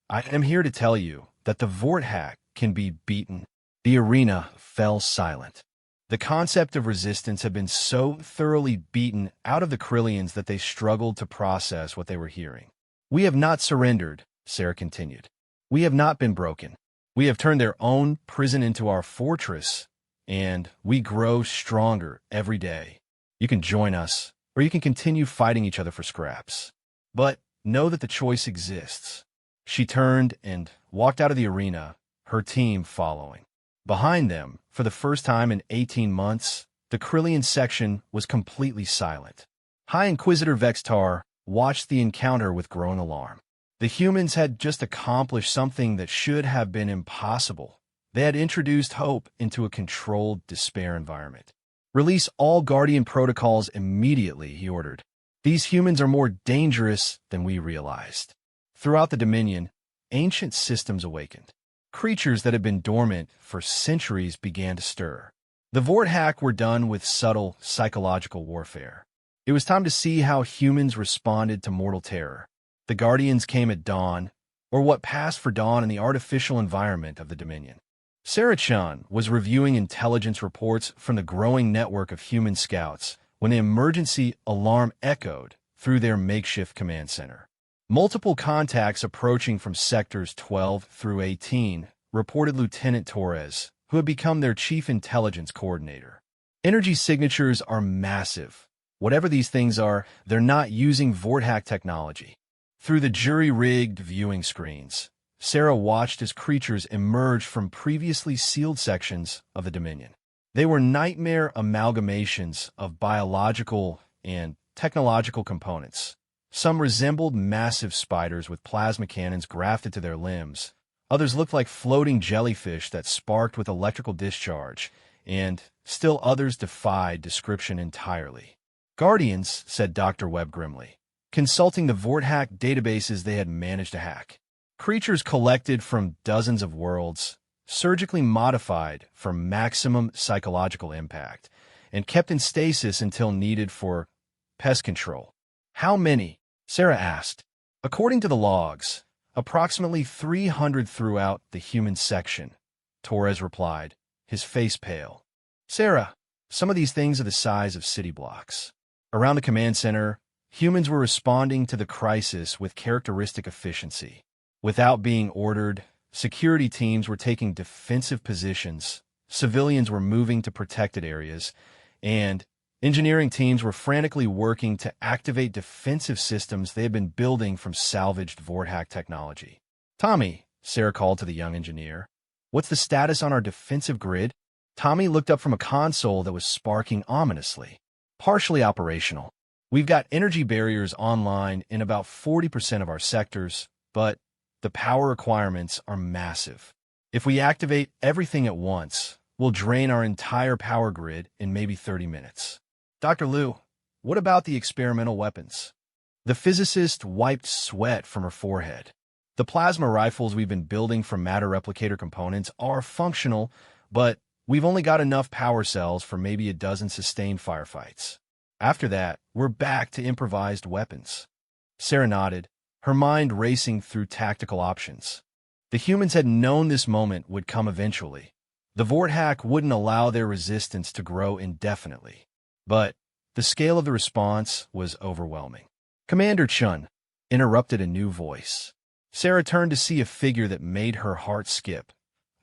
I am here to tell you that the Vorthack can be beaten." The arena fell silent. The concept of resistance had been so thoroughly beaten out of the Krillians that they struggled to process what they were hearing. "We have not surrendered," Sarah continued. "We have not been broken. We have turned their own prison into our fortress, and we grow stronger every day. You can join us, or you can continue fighting each other for scraps. But know that the choice exists." She turned and walked out of the arena, her team following. Behind them, for the first time in 18 months, the Krillian section was completely silent. High Inquisitor Vextar watched the encounter with growing alarm. The humans had just accomplished something that should have been impossible. They had introduced hope into a controlled despair environment. "Release all Guardian protocols immediately," he ordered. "These humans are more dangerous than we realized." Throughout the Dominion, ancient systems awakened. Creatures that had been dormant for centuries began to stir. The Vorthack were done with subtle psychological warfare. It was time to see how humans responded to mortal terror. The Guardians came at dawn, or what passed for dawn in the artificial environment of the Dominion. Sarah-chan was reviewing intelligence reports from the growing network of human scouts when an emergency alarm echoed through their makeshift command center. Multiple contacts approaching from sectors 12 through 18 reported Lieutenant Torres, who had become their chief intelligence coordinator. Energy signatures are massive. Whatever these things are, they're not using Vorthack technology. Through the jury-rigged viewing screens, Sarah watched as creatures emerged from previously sealed sections of the Dominion. They were nightmare amalgamations of biological and technological components. Some resembled massive spiders with plasma cannons grafted to their limbs. Others looked like floating jellyfish that sparked with electrical discharge, and still others defied description entirely. Guardians, said Dr. Webb grimly, consulting the Vorthack databases they had managed to hack. Creatures collected from dozens of worlds, surgically modified for maximum psychological impact, and kept in stasis until needed for pest control. How many? Sarah asked. According to the logs, approximately 300 throughout the human section, Torres replied, his face pale. Sarah, some of these things are the size of city blocks. Around the command center, humans were responding to the crisis with characteristic efficiency. Without being ordered, security teams were taking defensive positions, civilians were moving to protected areas, and engineering teams were frantically working to activate defensive systems they had been building from salvaged Vorthack technology. Tommy, Sarah called to the young engineer, what's the status on our defensive grid? Tommy looked up from a console that was sparking ominously. Partially operational. We've got energy barriers online in about 40% of our sectors, but the power requirements are massive. If we activate everything at once, we'll drain our entire power grid in maybe 30 minutes. Dr. Liu, what about the experimental weapons? The physicist wiped sweat from her forehead. The plasma rifles we've been building from matter replicator components are functional, but we've only got enough power cells for maybe a dozen sustained firefights. After that, we're back to improvised weapons. Sarah nodded, her mind racing through tactical options. The humans had known this moment would come eventually. The Vorthack wouldn't allow their resistance to grow indefinitely. But the scale of the response was overwhelming. Commander Chun interrupted a new voice. Sarah turned to see a figure that made her heart skip.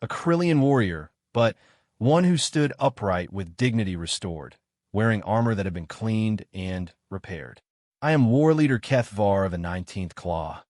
A Krillian warrior, but one who stood upright with dignity restored, wearing armor that had been cleaned and repaired. I am War Leader Kethvar of the 19th Claw,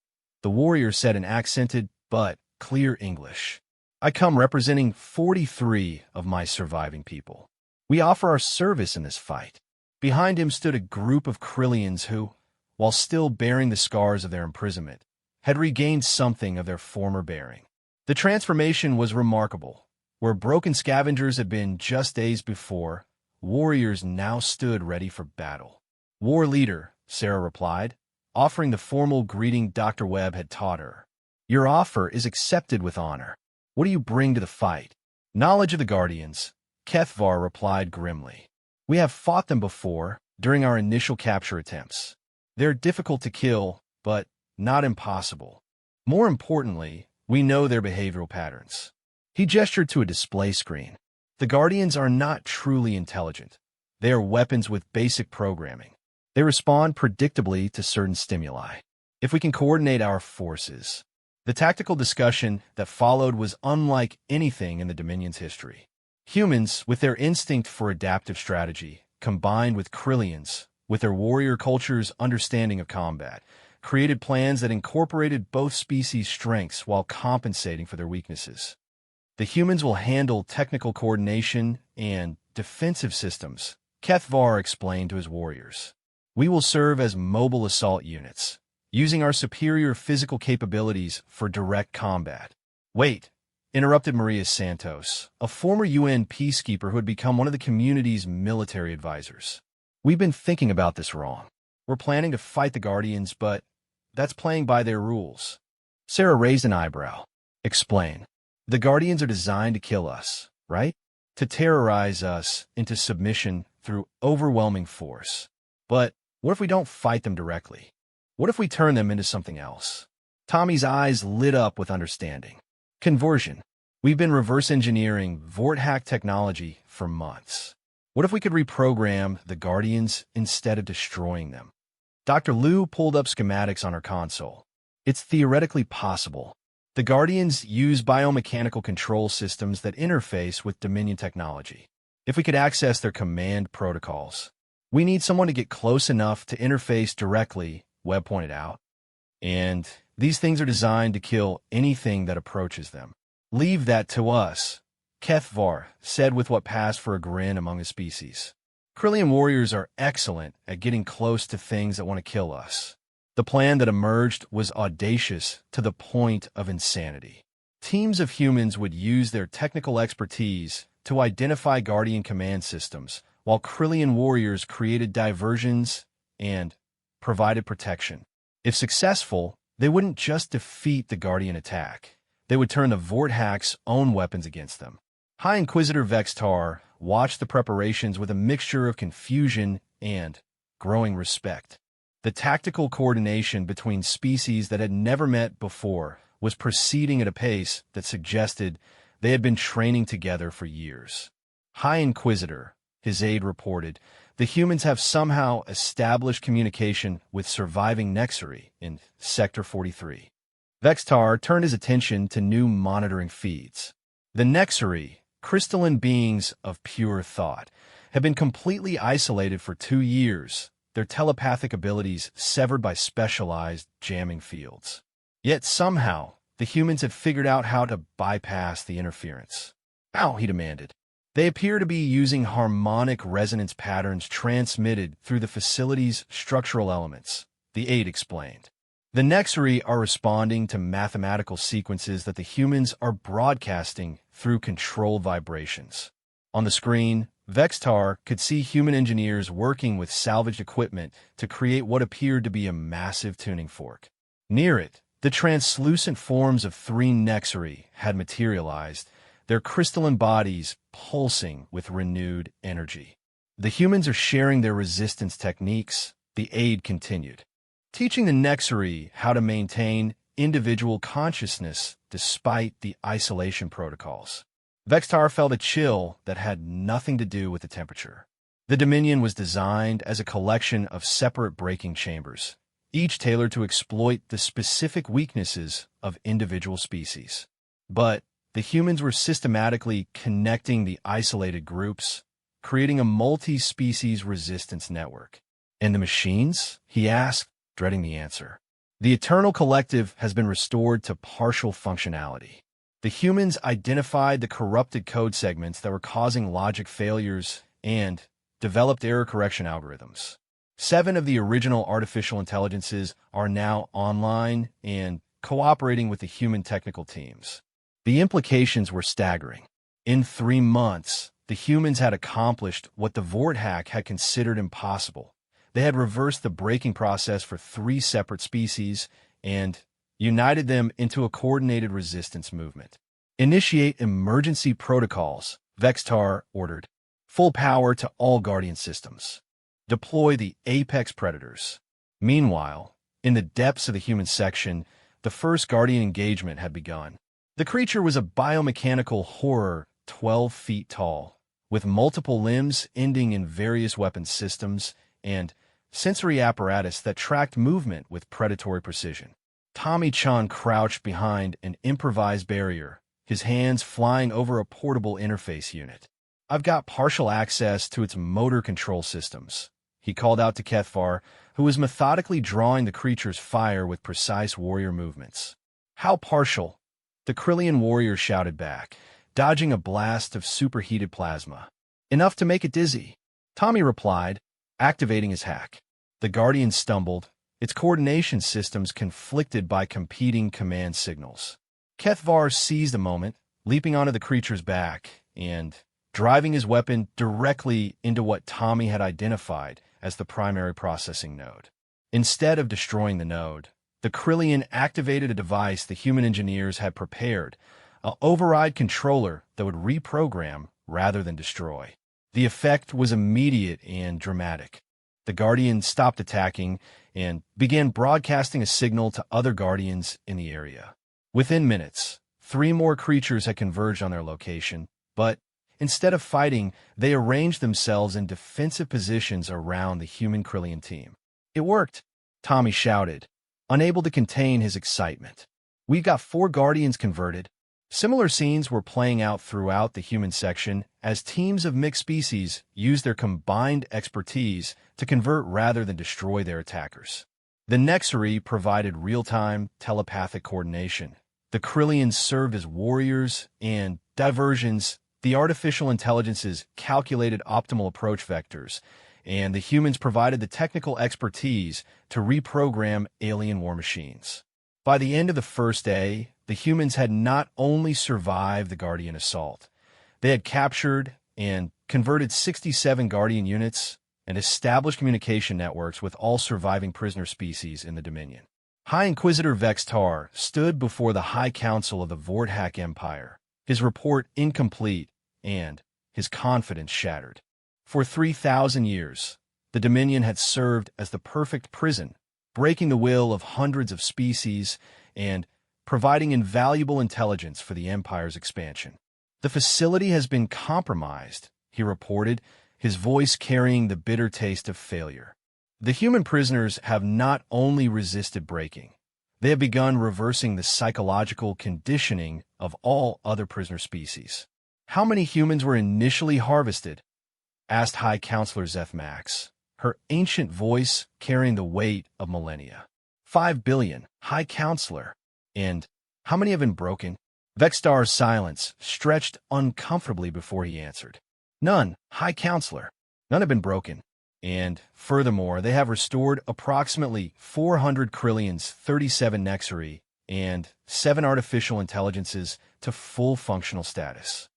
the warrior said in accented but clear English. I come representing 43 of my surviving people. We offer our service in this fight. Behind him stood a group of Krillians who, while still bearing the scars of their imprisonment, had regained something of their former bearing. The transformation was remarkable. Where broken scavengers had been just days before, warriors now stood ready for battle. War Leader, Sarah replied, offering the formal greeting Dr. Webb had taught her. Your offer is accepted with honor. What do you bring to the fight? Knowledge of the Guardians, Kethvar replied grimly. We have fought them before, during our initial capture attempts. They're difficult to kill, but not impossible. More importantly, we know their behavioral patterns. He gestured to a display screen. The Guardians are not truly intelligent. They are weapons with basic programming. They respond predictably to certain stimuli. If we can coordinate our forces. The tactical discussion that followed was unlike anything in the Dominion's history. Humans, with their instinct for adaptive strategy, combined with Krillians, with their warrior culture's understanding of combat, created plans that incorporated both species' strengths while compensating for their weaknesses. The humans will handle technical coordination and defensive systems, Kethvar explained to his warriors. We will serve as mobile assault units, using our superior physical capabilities for direct combat. Wait, interrupted Maria Santos, a former UN peacekeeper who had become one of the community's military advisors. We've been thinking about this wrong. We're planning to fight the Guardians, but that's playing by their rules. Sarah raised an eyebrow. Explain. The Guardians are designed to kill us, right? To terrorize us into submission through overwhelming force. But what if we don't fight them directly? What if we turn them into something else? Tommy's eyes lit up with understanding. Conversion. We've been reverse engineering Vorthack technology for months. What if we could reprogram the Guardians instead of destroying them? Dr. Liu pulled up schematics on her console. It's theoretically possible. The Guardians use biomechanical control systems that interface with Dominion technology. If we could access their command protocols, we need someone to get close enough to interface directly, Webb pointed out. And these things are designed to kill anything that approaches them. Leave that to us, Kethvar said with what passed for a grin among his species. Krillian warriors are excellent at getting close to things that want to kill us. The plan that emerged was audacious to the point of insanity. Teams of humans would use their technical expertise to identify Guardian command systems, while Krillian warriors created diversions and provided protection. If successful, they wouldn't just defeat the Guardian attack. They would turn the Vorthack's own weapons against them. High Inquisitor Vextar watched the preparations with a mixture of confusion and growing respect. The tactical coordination between species that had never met before was proceeding at a pace that suggested they had been training together for years. High Inquisitor, his aide reported, the humans have somehow established communication with surviving Nexari in Sector 43. Vextar turned his attention to new monitoring feeds. The Nexari, crystalline beings of pure thought, had been completely isolated for 2 years, their telepathic abilities severed by specialized jamming fields. Yet somehow, the humans had figured out how to bypass the interference. How? He demanded. They appear to be using harmonic resonance patterns transmitted through the facility's structural elements, the aide explained. The Nexari are responding to mathematical sequences that the humans are broadcasting through controlled vibrations. On the screen, Vextar could see human engineers working with salvaged equipment to create what appeared to be a massive tuning fork. Near it, the translucent forms of 3 Nexari had materialized, their crystalline bodies pulsing with renewed energy. The humans are sharing their resistance techniques, the aide continued, teaching the Nexari how to maintain individual consciousness despite the isolation protocols. Vextar felt a chill that had nothing to do with the temperature. The Dominion was designed as a collection of separate braking chambers, each tailored to exploit the specific weaknesses of individual species. But the humans were systematically connecting the isolated groups, creating a multi-species resistance network. And the machines? He asked, dreading the answer. The Eternal Collective has been restored to partial functionality. The humans identified the corrupted code segments that were causing logic failures and developed error correction algorithms. 7 of the original artificial intelligences are now online and cooperating with the human technical teams. The implications were staggering. In 3 months, the humans had accomplished what the Vorthack had considered impossible. They had reversed the braking process for 3 separate species and united them into a coordinated resistance movement. Initiate emergency protocols, Vextar ordered. Full power to all Guardian systems. Deploy the Apex Predators. Meanwhile, in the depths of the human section, the first Guardian engagement had begun. The creature was a biomechanical horror 12 feet tall, with multiple limbs ending in various weapon systems and sensory apparatus that tracked movement with predatory precision. Tommy Chan crouched behind an improvised barrier, his hands flying over a portable interface unit. I've got partial access to its motor control systems, he called out to Kethvar, who was methodically drawing the creature's fire with precise warrior movements. How partial? The Krillian warrior shouted back, dodging a blast of superheated plasma. Enough to make it dizzy, Tommy replied, activating his hack. The Guardian stumbled, its coordination systems conflicted by competing command signals. Kethvar seized a moment, leaping onto the creature's back and driving his weapon directly into what Tommy had identified as the primary processing node. Instead of destroying the node, the Krillian activated a device the human engineers had prepared, an override controller that would reprogram rather than destroy. The effect was immediate and dramatic. The Guardian stopped attacking and began broadcasting a signal to other Guardians in the area. Within minutes, 3 more creatures had converged on their location, but instead of fighting, they arranged themselves in defensive positions around the human Krillian team. "It worked," Tommy shouted, unable to contain his excitement. "We got 4 Guardians converted." Similar scenes were playing out throughout the human section as teams of mixed species used their combined expertise to convert rather than destroy their attackers. The Nexari provided real-time telepathic coordination. The Krillians served as warriors and diversions. The artificial intelligences calculated optimal approach vectors, and the humans provided the technical expertise to reprogram alien war machines. By the end of the first day, the humans had not only survived the Guardian assault, they had captured and converted 67 Guardian units and established communication networks with all surviving prisoner species in the Dominion. High Inquisitor Vextar stood before the High Council of the Vorthak Empire, his report incomplete and his confidence shattered. For 3,000 years, the Dominion had served as the perfect prison, breaking the will of hundreds of species and providing invaluable intelligence for the Empire's expansion. "The facility has been compromised," he reported, his voice carrying the bitter taste of failure. "The human prisoners have not only resisted breaking, they have begun reversing the psychological conditioning of all other prisoner species." "How many humans were initially harvested?" asked High Counselor Zeth Max, her ancient voice carrying the weight of millennia. 5 billion, High Counselor. "And how many have been broken?" Vextar's silence stretched uncomfortably before he answered. "None, High Counselor. None have been broken. And, furthermore, they have restored approximately 400 Krillians, 37 Nexari, and 7 artificial intelligences to full functional status."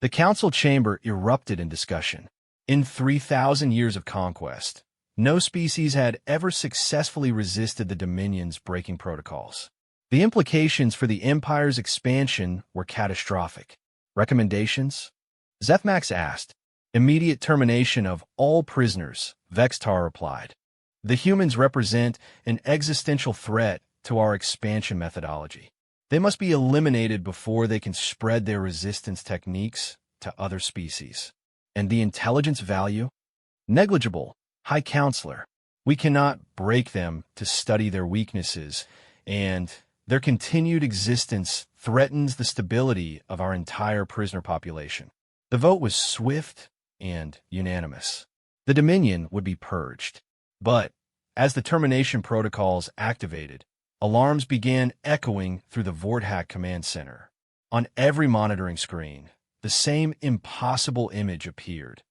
The council chamber erupted in discussion. In 3,000 years of conquest, no species had ever successfully resisted the Dominion's breaking protocols. The implications for the Empire's expansion were catastrophic. "Recommendations?" Zethmax asked. "Immediate termination of all prisoners," Vextar replied. "The humans represent an existential threat to our expansion methodology. They must be eliminated before they can spread their resistance techniques to other species." "And the intelligence value?" "Negligible, High Counselor. We cannot break them to study their weaknesses, and their continued existence threatens the stability of our entire prisoner population." The vote was swift and unanimous. The Dominion would be purged. But as the termination protocols activated, alarms began echoing through the Vorthak Command Center. On every monitoring screen, the same impossible image appeared.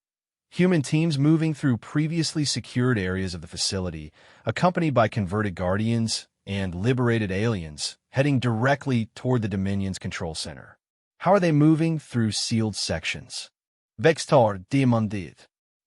Human teams moving through previously secured areas of the facility, accompanied by converted Guardians and liberated aliens, heading directly toward the Dominion's control center. "How are they moving through sealed sections?" Vextar demanded.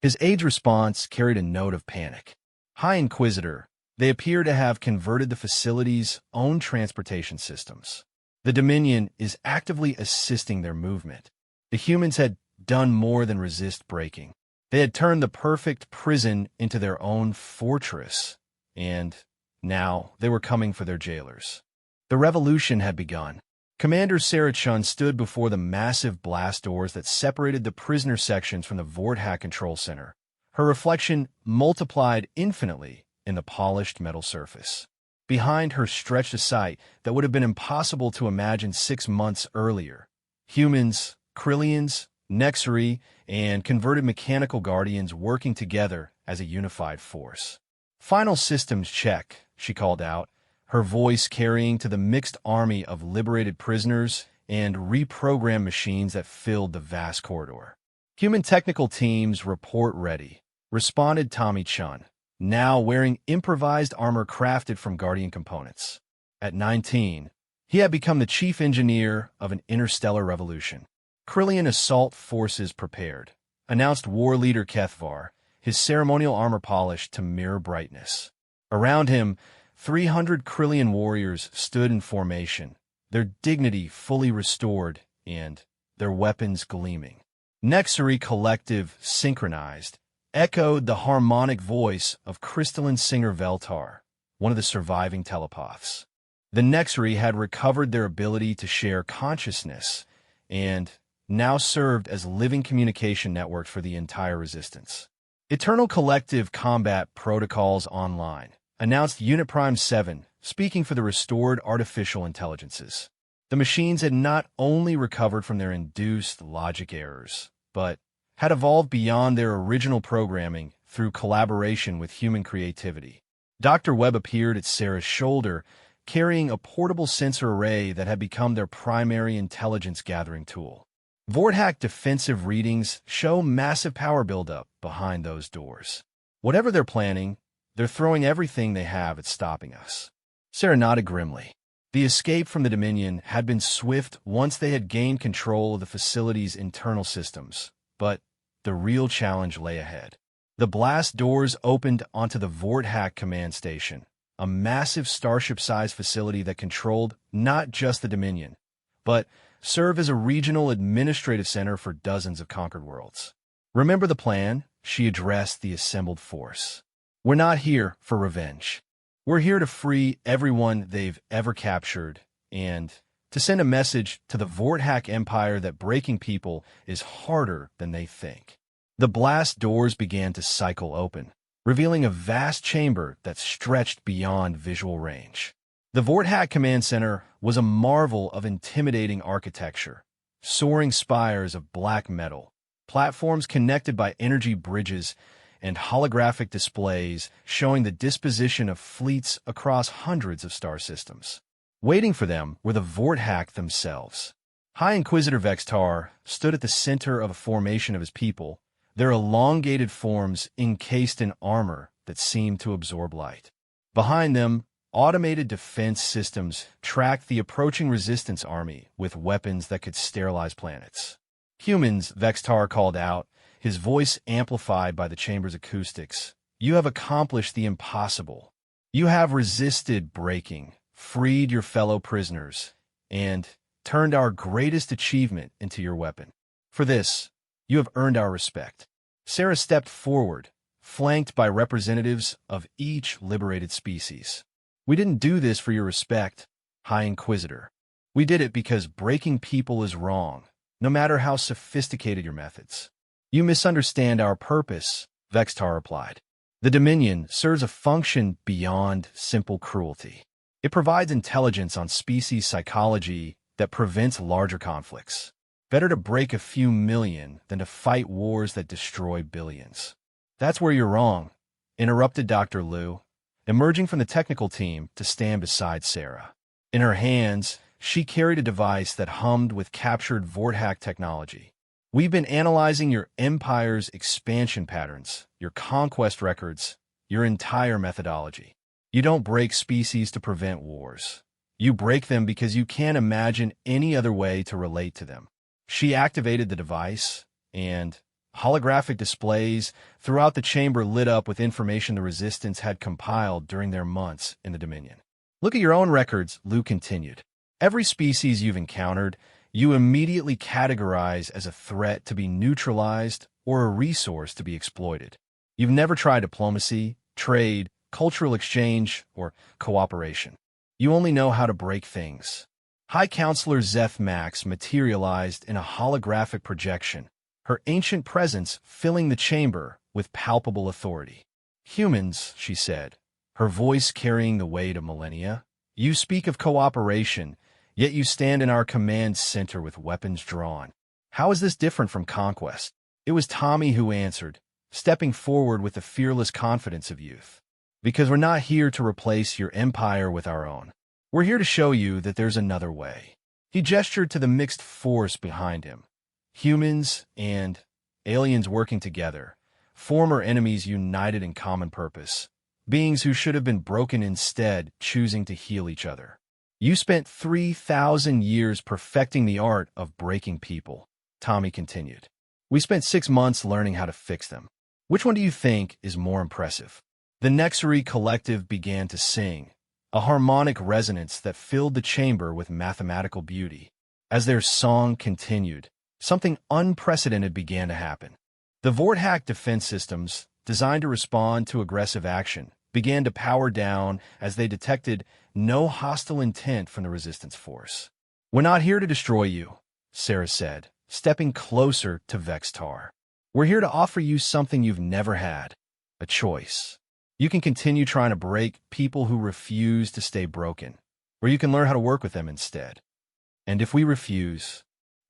His aide's response carried a note of panic. "High Inquisitor, they appear to have converted the facility's own transportation systems. The Dominion is actively assisting their movement. The humans had done more than resist breaking. They had turned the perfect prison into their own fortress, and now they were coming for their jailers." The revolution had begun. Commander Sarachun stood before the massive blast doors that separated the prisoner sections from the Vorthak control center. Her reflection multiplied infinitely in the polished metal surface. Behind her stretched a sight that would have been impossible to imagine 6 months earlier. Humans, Krillians, Nexari, and converted mechanical Guardians working together as a unified force. "Final systems check," she called out, her voice carrying to the mixed army of liberated prisoners and reprogrammed machines that filled the vast corridor. "Human technical teams report ready," responded Tommy Chun, now wearing improvised armor crafted from Guardian components. At 19, he had become the chief engineer of an interstellar revolution. "Krillian assault forces prepared," announced war leader Kethvar, his ceremonial armor polished to mirror brightness. Around him, 300 Krillian warriors stood in formation, their dignity fully restored and their weapons gleaming. Nexari Collective, synchronized, echoed the harmonic voice of crystalline singer Veltar, one of the surviving telepaths. The Nexuri had recovered their ability to share consciousness and now served as living communication networks for the entire Resistance. Eternal Collective Combat Protocols Online announced Unit Prime 7, speaking for the restored artificial intelligences. The machines had not only recovered from their induced logic errors, but had evolved beyond their original programming through collaboration with human creativity. Dr. Webb appeared at Sarah's shoulder, carrying a portable sensor array that had become their primary intelligence-gathering tool. Vorthack defensive readings show massive power buildup behind those doors. Whatever they're planning, they're throwing everything they have at stopping us. Sarah nodded grimly. The escape from the Dominion had been swift once they had gained control of the facility's internal systems, but the real challenge lay ahead. The blast doors opened onto the Vorthack command station, a massive starship-sized facility that controlled not just the Dominion, but served as a regional administrative center for dozens of conquered worlds. "Remember the plan?" she addressed the assembled force. "We're not here for revenge. We're here to free everyone they've ever captured and to send a message to the Vorthack Empire that breaking people is harder than they think." The blast doors began to cycle open, revealing a vast chamber that stretched beyond visual range. The Vorthack Command Center was a marvel of intimidating architecture, soaring spires of black metal, platforms connected by energy bridges, and holographic displays showing the disposition of fleets across hundreds of star systems. Waiting for them were the Vorthack themselves. High Inquisitor Vextar stood at the center of a formation of his people, their elongated forms encased in armor that seemed to absorb light. Behind them, automated defense systems tracked the approaching Resistance army with weapons that could sterilize planets. "Humans," Vextar called out, his voice amplified by the chamber's acoustics. "You have accomplished the impossible. You have resisted breaking, freed your fellow prisoners, and turned our greatest achievement into your weapon. For this, you have earned our respect." Sarah stepped forward, flanked by representatives of each liberated species. "We didn't do this for your respect, High Inquisitor. We did it because breaking people is wrong, no matter how sophisticated your methods." "You misunderstand our purpose," Vextar replied. "The Dominion serves a function beyond simple cruelty. It provides intelligence on species psychology that prevents larger conflicts. Better to break a few million than to fight wars that destroy billions." "That's where you're wrong," interrupted Dr. Liu, emerging from the technical team to stand beside Sarah. In her hands, she carried a device that hummed with captured Vorthack technology. "We've been analyzing your empire's expansion patterns, your conquest records, your entire methodology. You don't break species to prevent wars. You break them because you can't imagine any other way to relate to them." She activated the device, and holographic displays throughout the chamber lit up with information the Resistance had compiled during their months in the Dominion. "Look at your own records," Liu continued. "Every species you've encountered, you immediately categorize as a threat to be neutralized or a resource to be exploited. You've never tried diplomacy, trade, cultural exchange, or cooperation. You only know how to break things." High Counselor Zeth Max materialized in a holographic projection, her ancient presence filling the chamber with palpable authority. "Humans," she said, her voice carrying the weight of millennia, "you speak of cooperation, yet you stand in our command center with weapons drawn. How is this different from conquest?" It was Tommy who answered, stepping forward with the fearless confidence of youth. "Because we're not here to replace your empire with our own. We're here to show you that there's another way." He gestured to the mixed force behind him. Humans and aliens working together, former enemies united in common purpose, beings who should have been broken instead choosing to heal each other. "You spent 3,000 years perfecting the art of breaking people," Tommy continued. "We spent 6 months learning how to fix them. Which one do you think is more impressive?" The Nexuri Collective began to sing, a harmonic resonance that filled the chamber with mathematical beauty. As their song continued, something unprecedented began to happen. The Vorthack defense systems, designed to respond to aggressive action, began to power down as they detected no hostile intent from the resistance force. "We're not here to destroy you," Sarah said, stepping closer to Vextar. "We're here to offer you something you've never had, a choice. You can continue trying to break people who refuse to stay broken, or you can learn how to work with them instead." "And if we refuse?"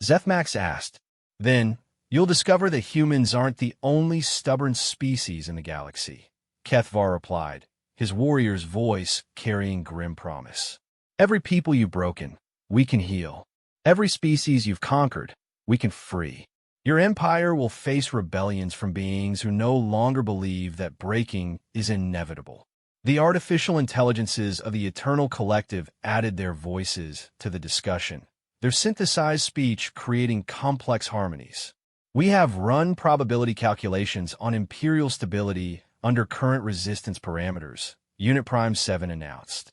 Zethmax asked. "Then you'll discover that humans aren't the only stubborn species in the galaxy," Kethvar replied, his warrior's voice carrying grim promise. "Every people you've broken, we can heal. Every species you've conquered, we can free. Your empire will face rebellions from beings who no longer believe that breaking is inevitable." The artificial intelligences of the Eternal Collective added their voices to the discussion, their synthesized speech creating complex harmonies. "We have run probability calculations on Imperial stability under current resistance parameters," Unit Prime 7 announced.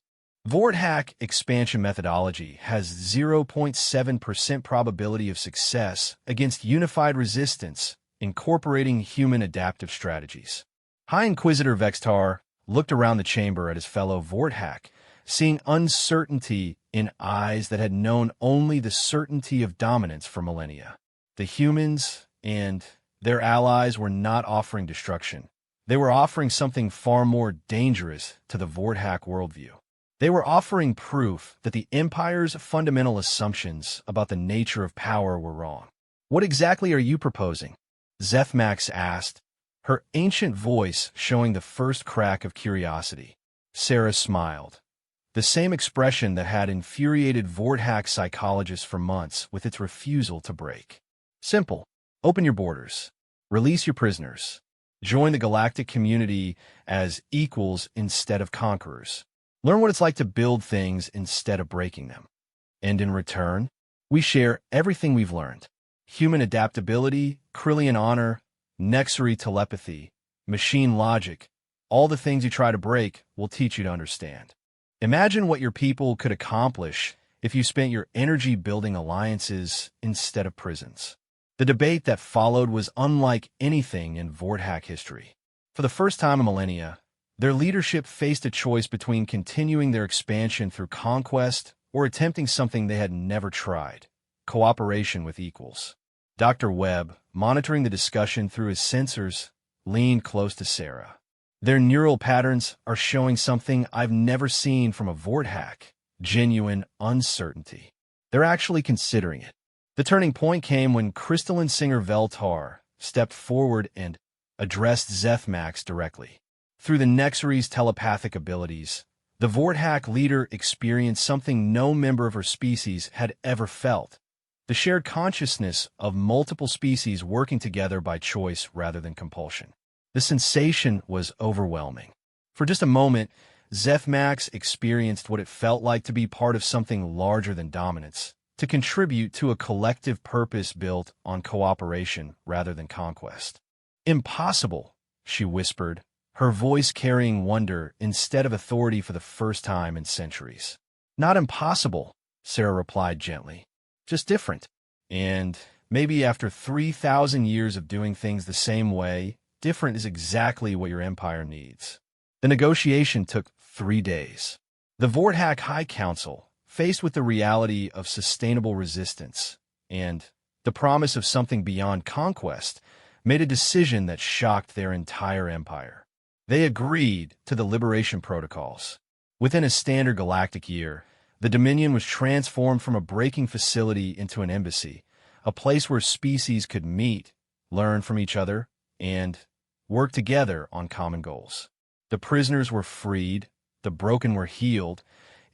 "Vorthack expansion methodology has 0.7% probability of success against unified resistance, incorporating human adaptive strategies." High Inquisitor Vextar looked around the chamber at his fellow Vorthack, seeing uncertainty in eyes that had known only the certainty of dominance for millennia. The humans and their allies were not offering destruction. They were offering something far more dangerous to the Vorthack worldview. They were offering proof that the Empire's fundamental assumptions about the nature of power were wrong. "What exactly are you proposing?" Zethmax asked, her ancient voice showing the first crack of curiosity. Sarah smiled, the same expression that had infuriated Vorthack psychologists for months with its refusal to break. "Simple. Open your borders. Release your prisoners. Join the galactic community as equals instead of conquerors. Learn what it's like to build things instead of breaking them. And in return, we share everything we've learned. Human adaptability, Krillian honor, Nexary telepathy, machine logic, all the things you try to break will teach you to understand. Imagine what your people could accomplish if you spent your energy building alliances instead of prisons." The debate that followed was unlike anything in Vorthack history. For the first time in millennia, their leadership faced a choice between continuing their expansion through conquest or attempting something they had never tried: cooperation with equals. Dr. Webb, monitoring the discussion through his sensors, leaned close to Sarah. "Their neural patterns are showing something I've never seen from a Vorthack: genuine uncertainty. They're actually considering it." The turning point came when crystalline singer Veltar stepped forward and addressed Zethmax directly. Through the Nexary's telepathic abilities, the Vorthack leader experienced something no member of her species had ever felt: the shared consciousness of multiple species working together by choice rather than compulsion. The sensation was overwhelming. For just a moment, Zethmax experienced what it felt like to be part of something larger than dominance, to contribute to a collective purpose built on cooperation rather than conquest. "Impossible," she whispered, her voice carrying wonder instead of authority for the first time in centuries. "Not impossible," Sarah replied gently. "Just different. And maybe after 3,000 years of doing things the same way, different is exactly what your empire needs." The negotiation took 3 days. The Vorthack High Council, faced with the reality of sustainable resistance and the promise of something beyond conquest, made a decision that shocked their entire empire. They agreed to the liberation protocols. Within a standard galactic year, the Dominion was transformed from a breaking facility into an embassy, a place where species could meet, learn from each other, and work together on common goals. The prisoners were freed, the broken were healed,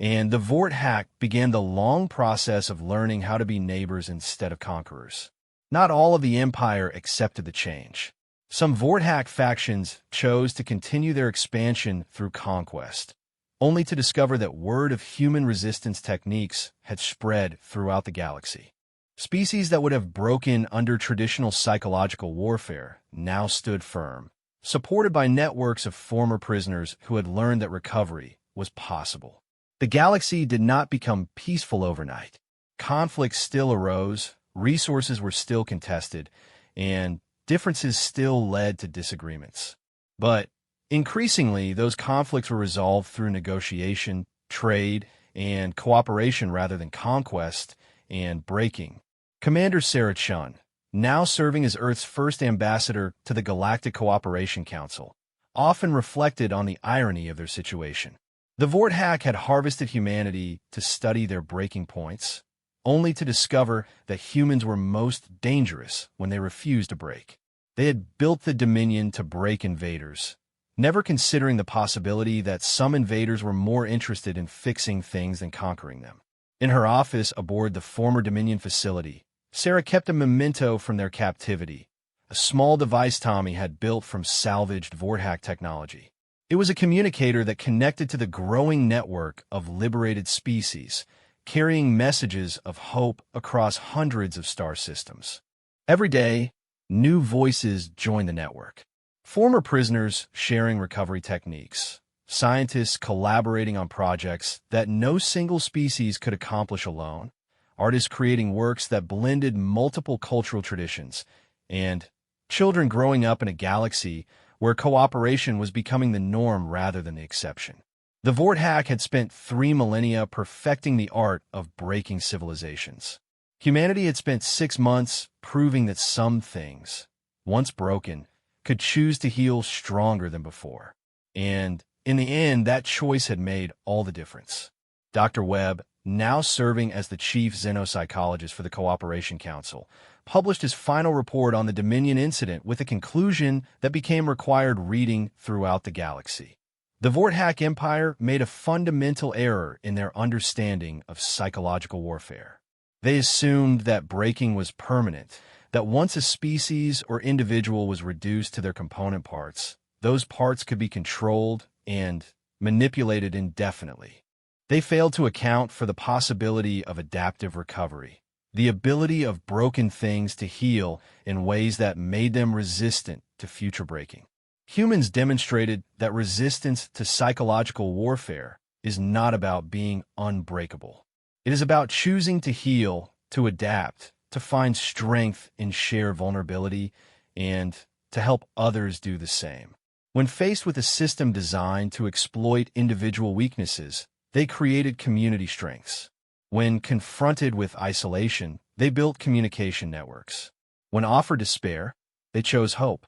and the Vorthack began the long process of learning how to be neighbors instead of conquerors. Not all of the Empire accepted the change. Some Vorthack factions chose to continue their expansion through conquest, only to discover that word of human resistance techniques had spread throughout the galaxy. Species that would have broken under traditional psychological warfare now stood firm, supported by networks of former prisoners who had learned that recovery was possible. The galaxy did not become peaceful overnight. Conflicts still arose, resources were still contested, and differences still led to disagreements. But Increasingly, those conflicts were resolved through negotiation, trade, and cooperation rather than conquest and breaking. Commander Sarah Chun, now serving as Earth's first ambassador to the Galactic Cooperation Council, often reflected on the irony of their situation. The Vorthak had harvested humanity to study their breaking points, only to discover that humans were most dangerous when they refused to break. They had built the Dominion to break invaders, never considering the possibility that some invaders were more interested in fixing things than conquering them. In her office aboard the former Dominion facility, Sarah kept a memento from their captivity, a small device Tommy had built from salvaged Vorthak technology. It was a communicator that connected to the growing network of liberated species, carrying messages of hope across hundreds of star systems. Every day, new voices joined the network. Former prisoners sharing recovery techniques, scientists collaborating on projects that no single species could accomplish alone, artists creating works that blended multiple cultural traditions, and children growing up in a galaxy where cooperation was becoming the norm rather than the exception. The Vorthak had spent 3 millennia perfecting the art of breaking civilizations. Humanity had spent 6 months proving that some things, once broken, could choose to heal stronger than before. And in the end, that choice had made all the difference. Dr. Webb, now serving as the chief xenopsychologist for the Cooperation Council, published his final report on the Dominion incident with a conclusion that became required reading throughout the galaxy. The Vorthak Empire made a fundamental error in their understanding of psychological warfare. They assumed that breaking was permanent, that once a species or individual was reduced to their component parts, those parts could be controlled and manipulated indefinitely. They failed to account for the possibility of adaptive recovery, the ability of broken things to heal in ways that made them resistant to future breaking. Humans demonstrated that resistance to psychological warfare is not about being unbreakable. It is about choosing to heal, to adapt, to find strength in shared vulnerability, and to help others do the same. When faced with a system designed to exploit individual weaknesses, they created community strengths. When confronted with isolation, they built communication networks. When offered despair, they chose hope.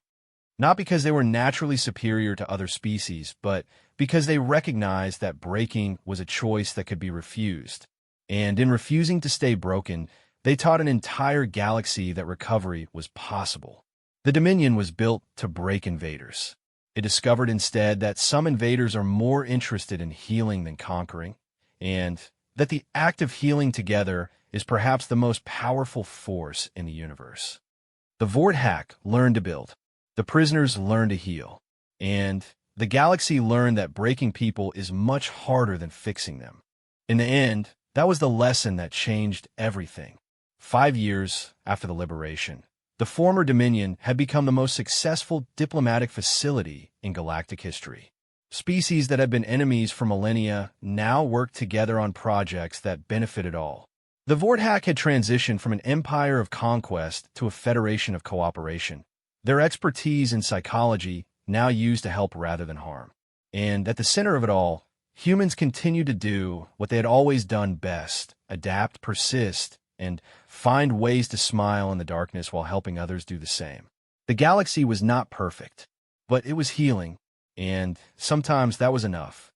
Not because they were naturally superior to other species, but because they recognized that breaking was a choice that could be refused. And in refusing to stay broken, they taught an entire galaxy that recovery was possible. The Dominion was built to break invaders. It discovered instead that some invaders are more interested in healing than conquering, and that the act of healing together is perhaps the most powerful force in the universe. The Vorthak learned to build, the prisoners learned to heal, and the galaxy learned that breaking people is much harder than fixing them. In the end, that was the lesson that changed everything. 5 years after the liberation, the former Dominion had become the most successful diplomatic facility in galactic history. Species that had been enemies for millennia now worked together on projects that benefited all. The Vorthak had transitioned from an empire of conquest to a federation of cooperation, their expertise in psychology now used to help rather than harm. And at the center of it all, humans continued to do what they had always done best: adapt, persist, and find ways to smile in the darkness while helping others do the same. The galaxy was not perfect, but it was healing, and sometimes that was enough.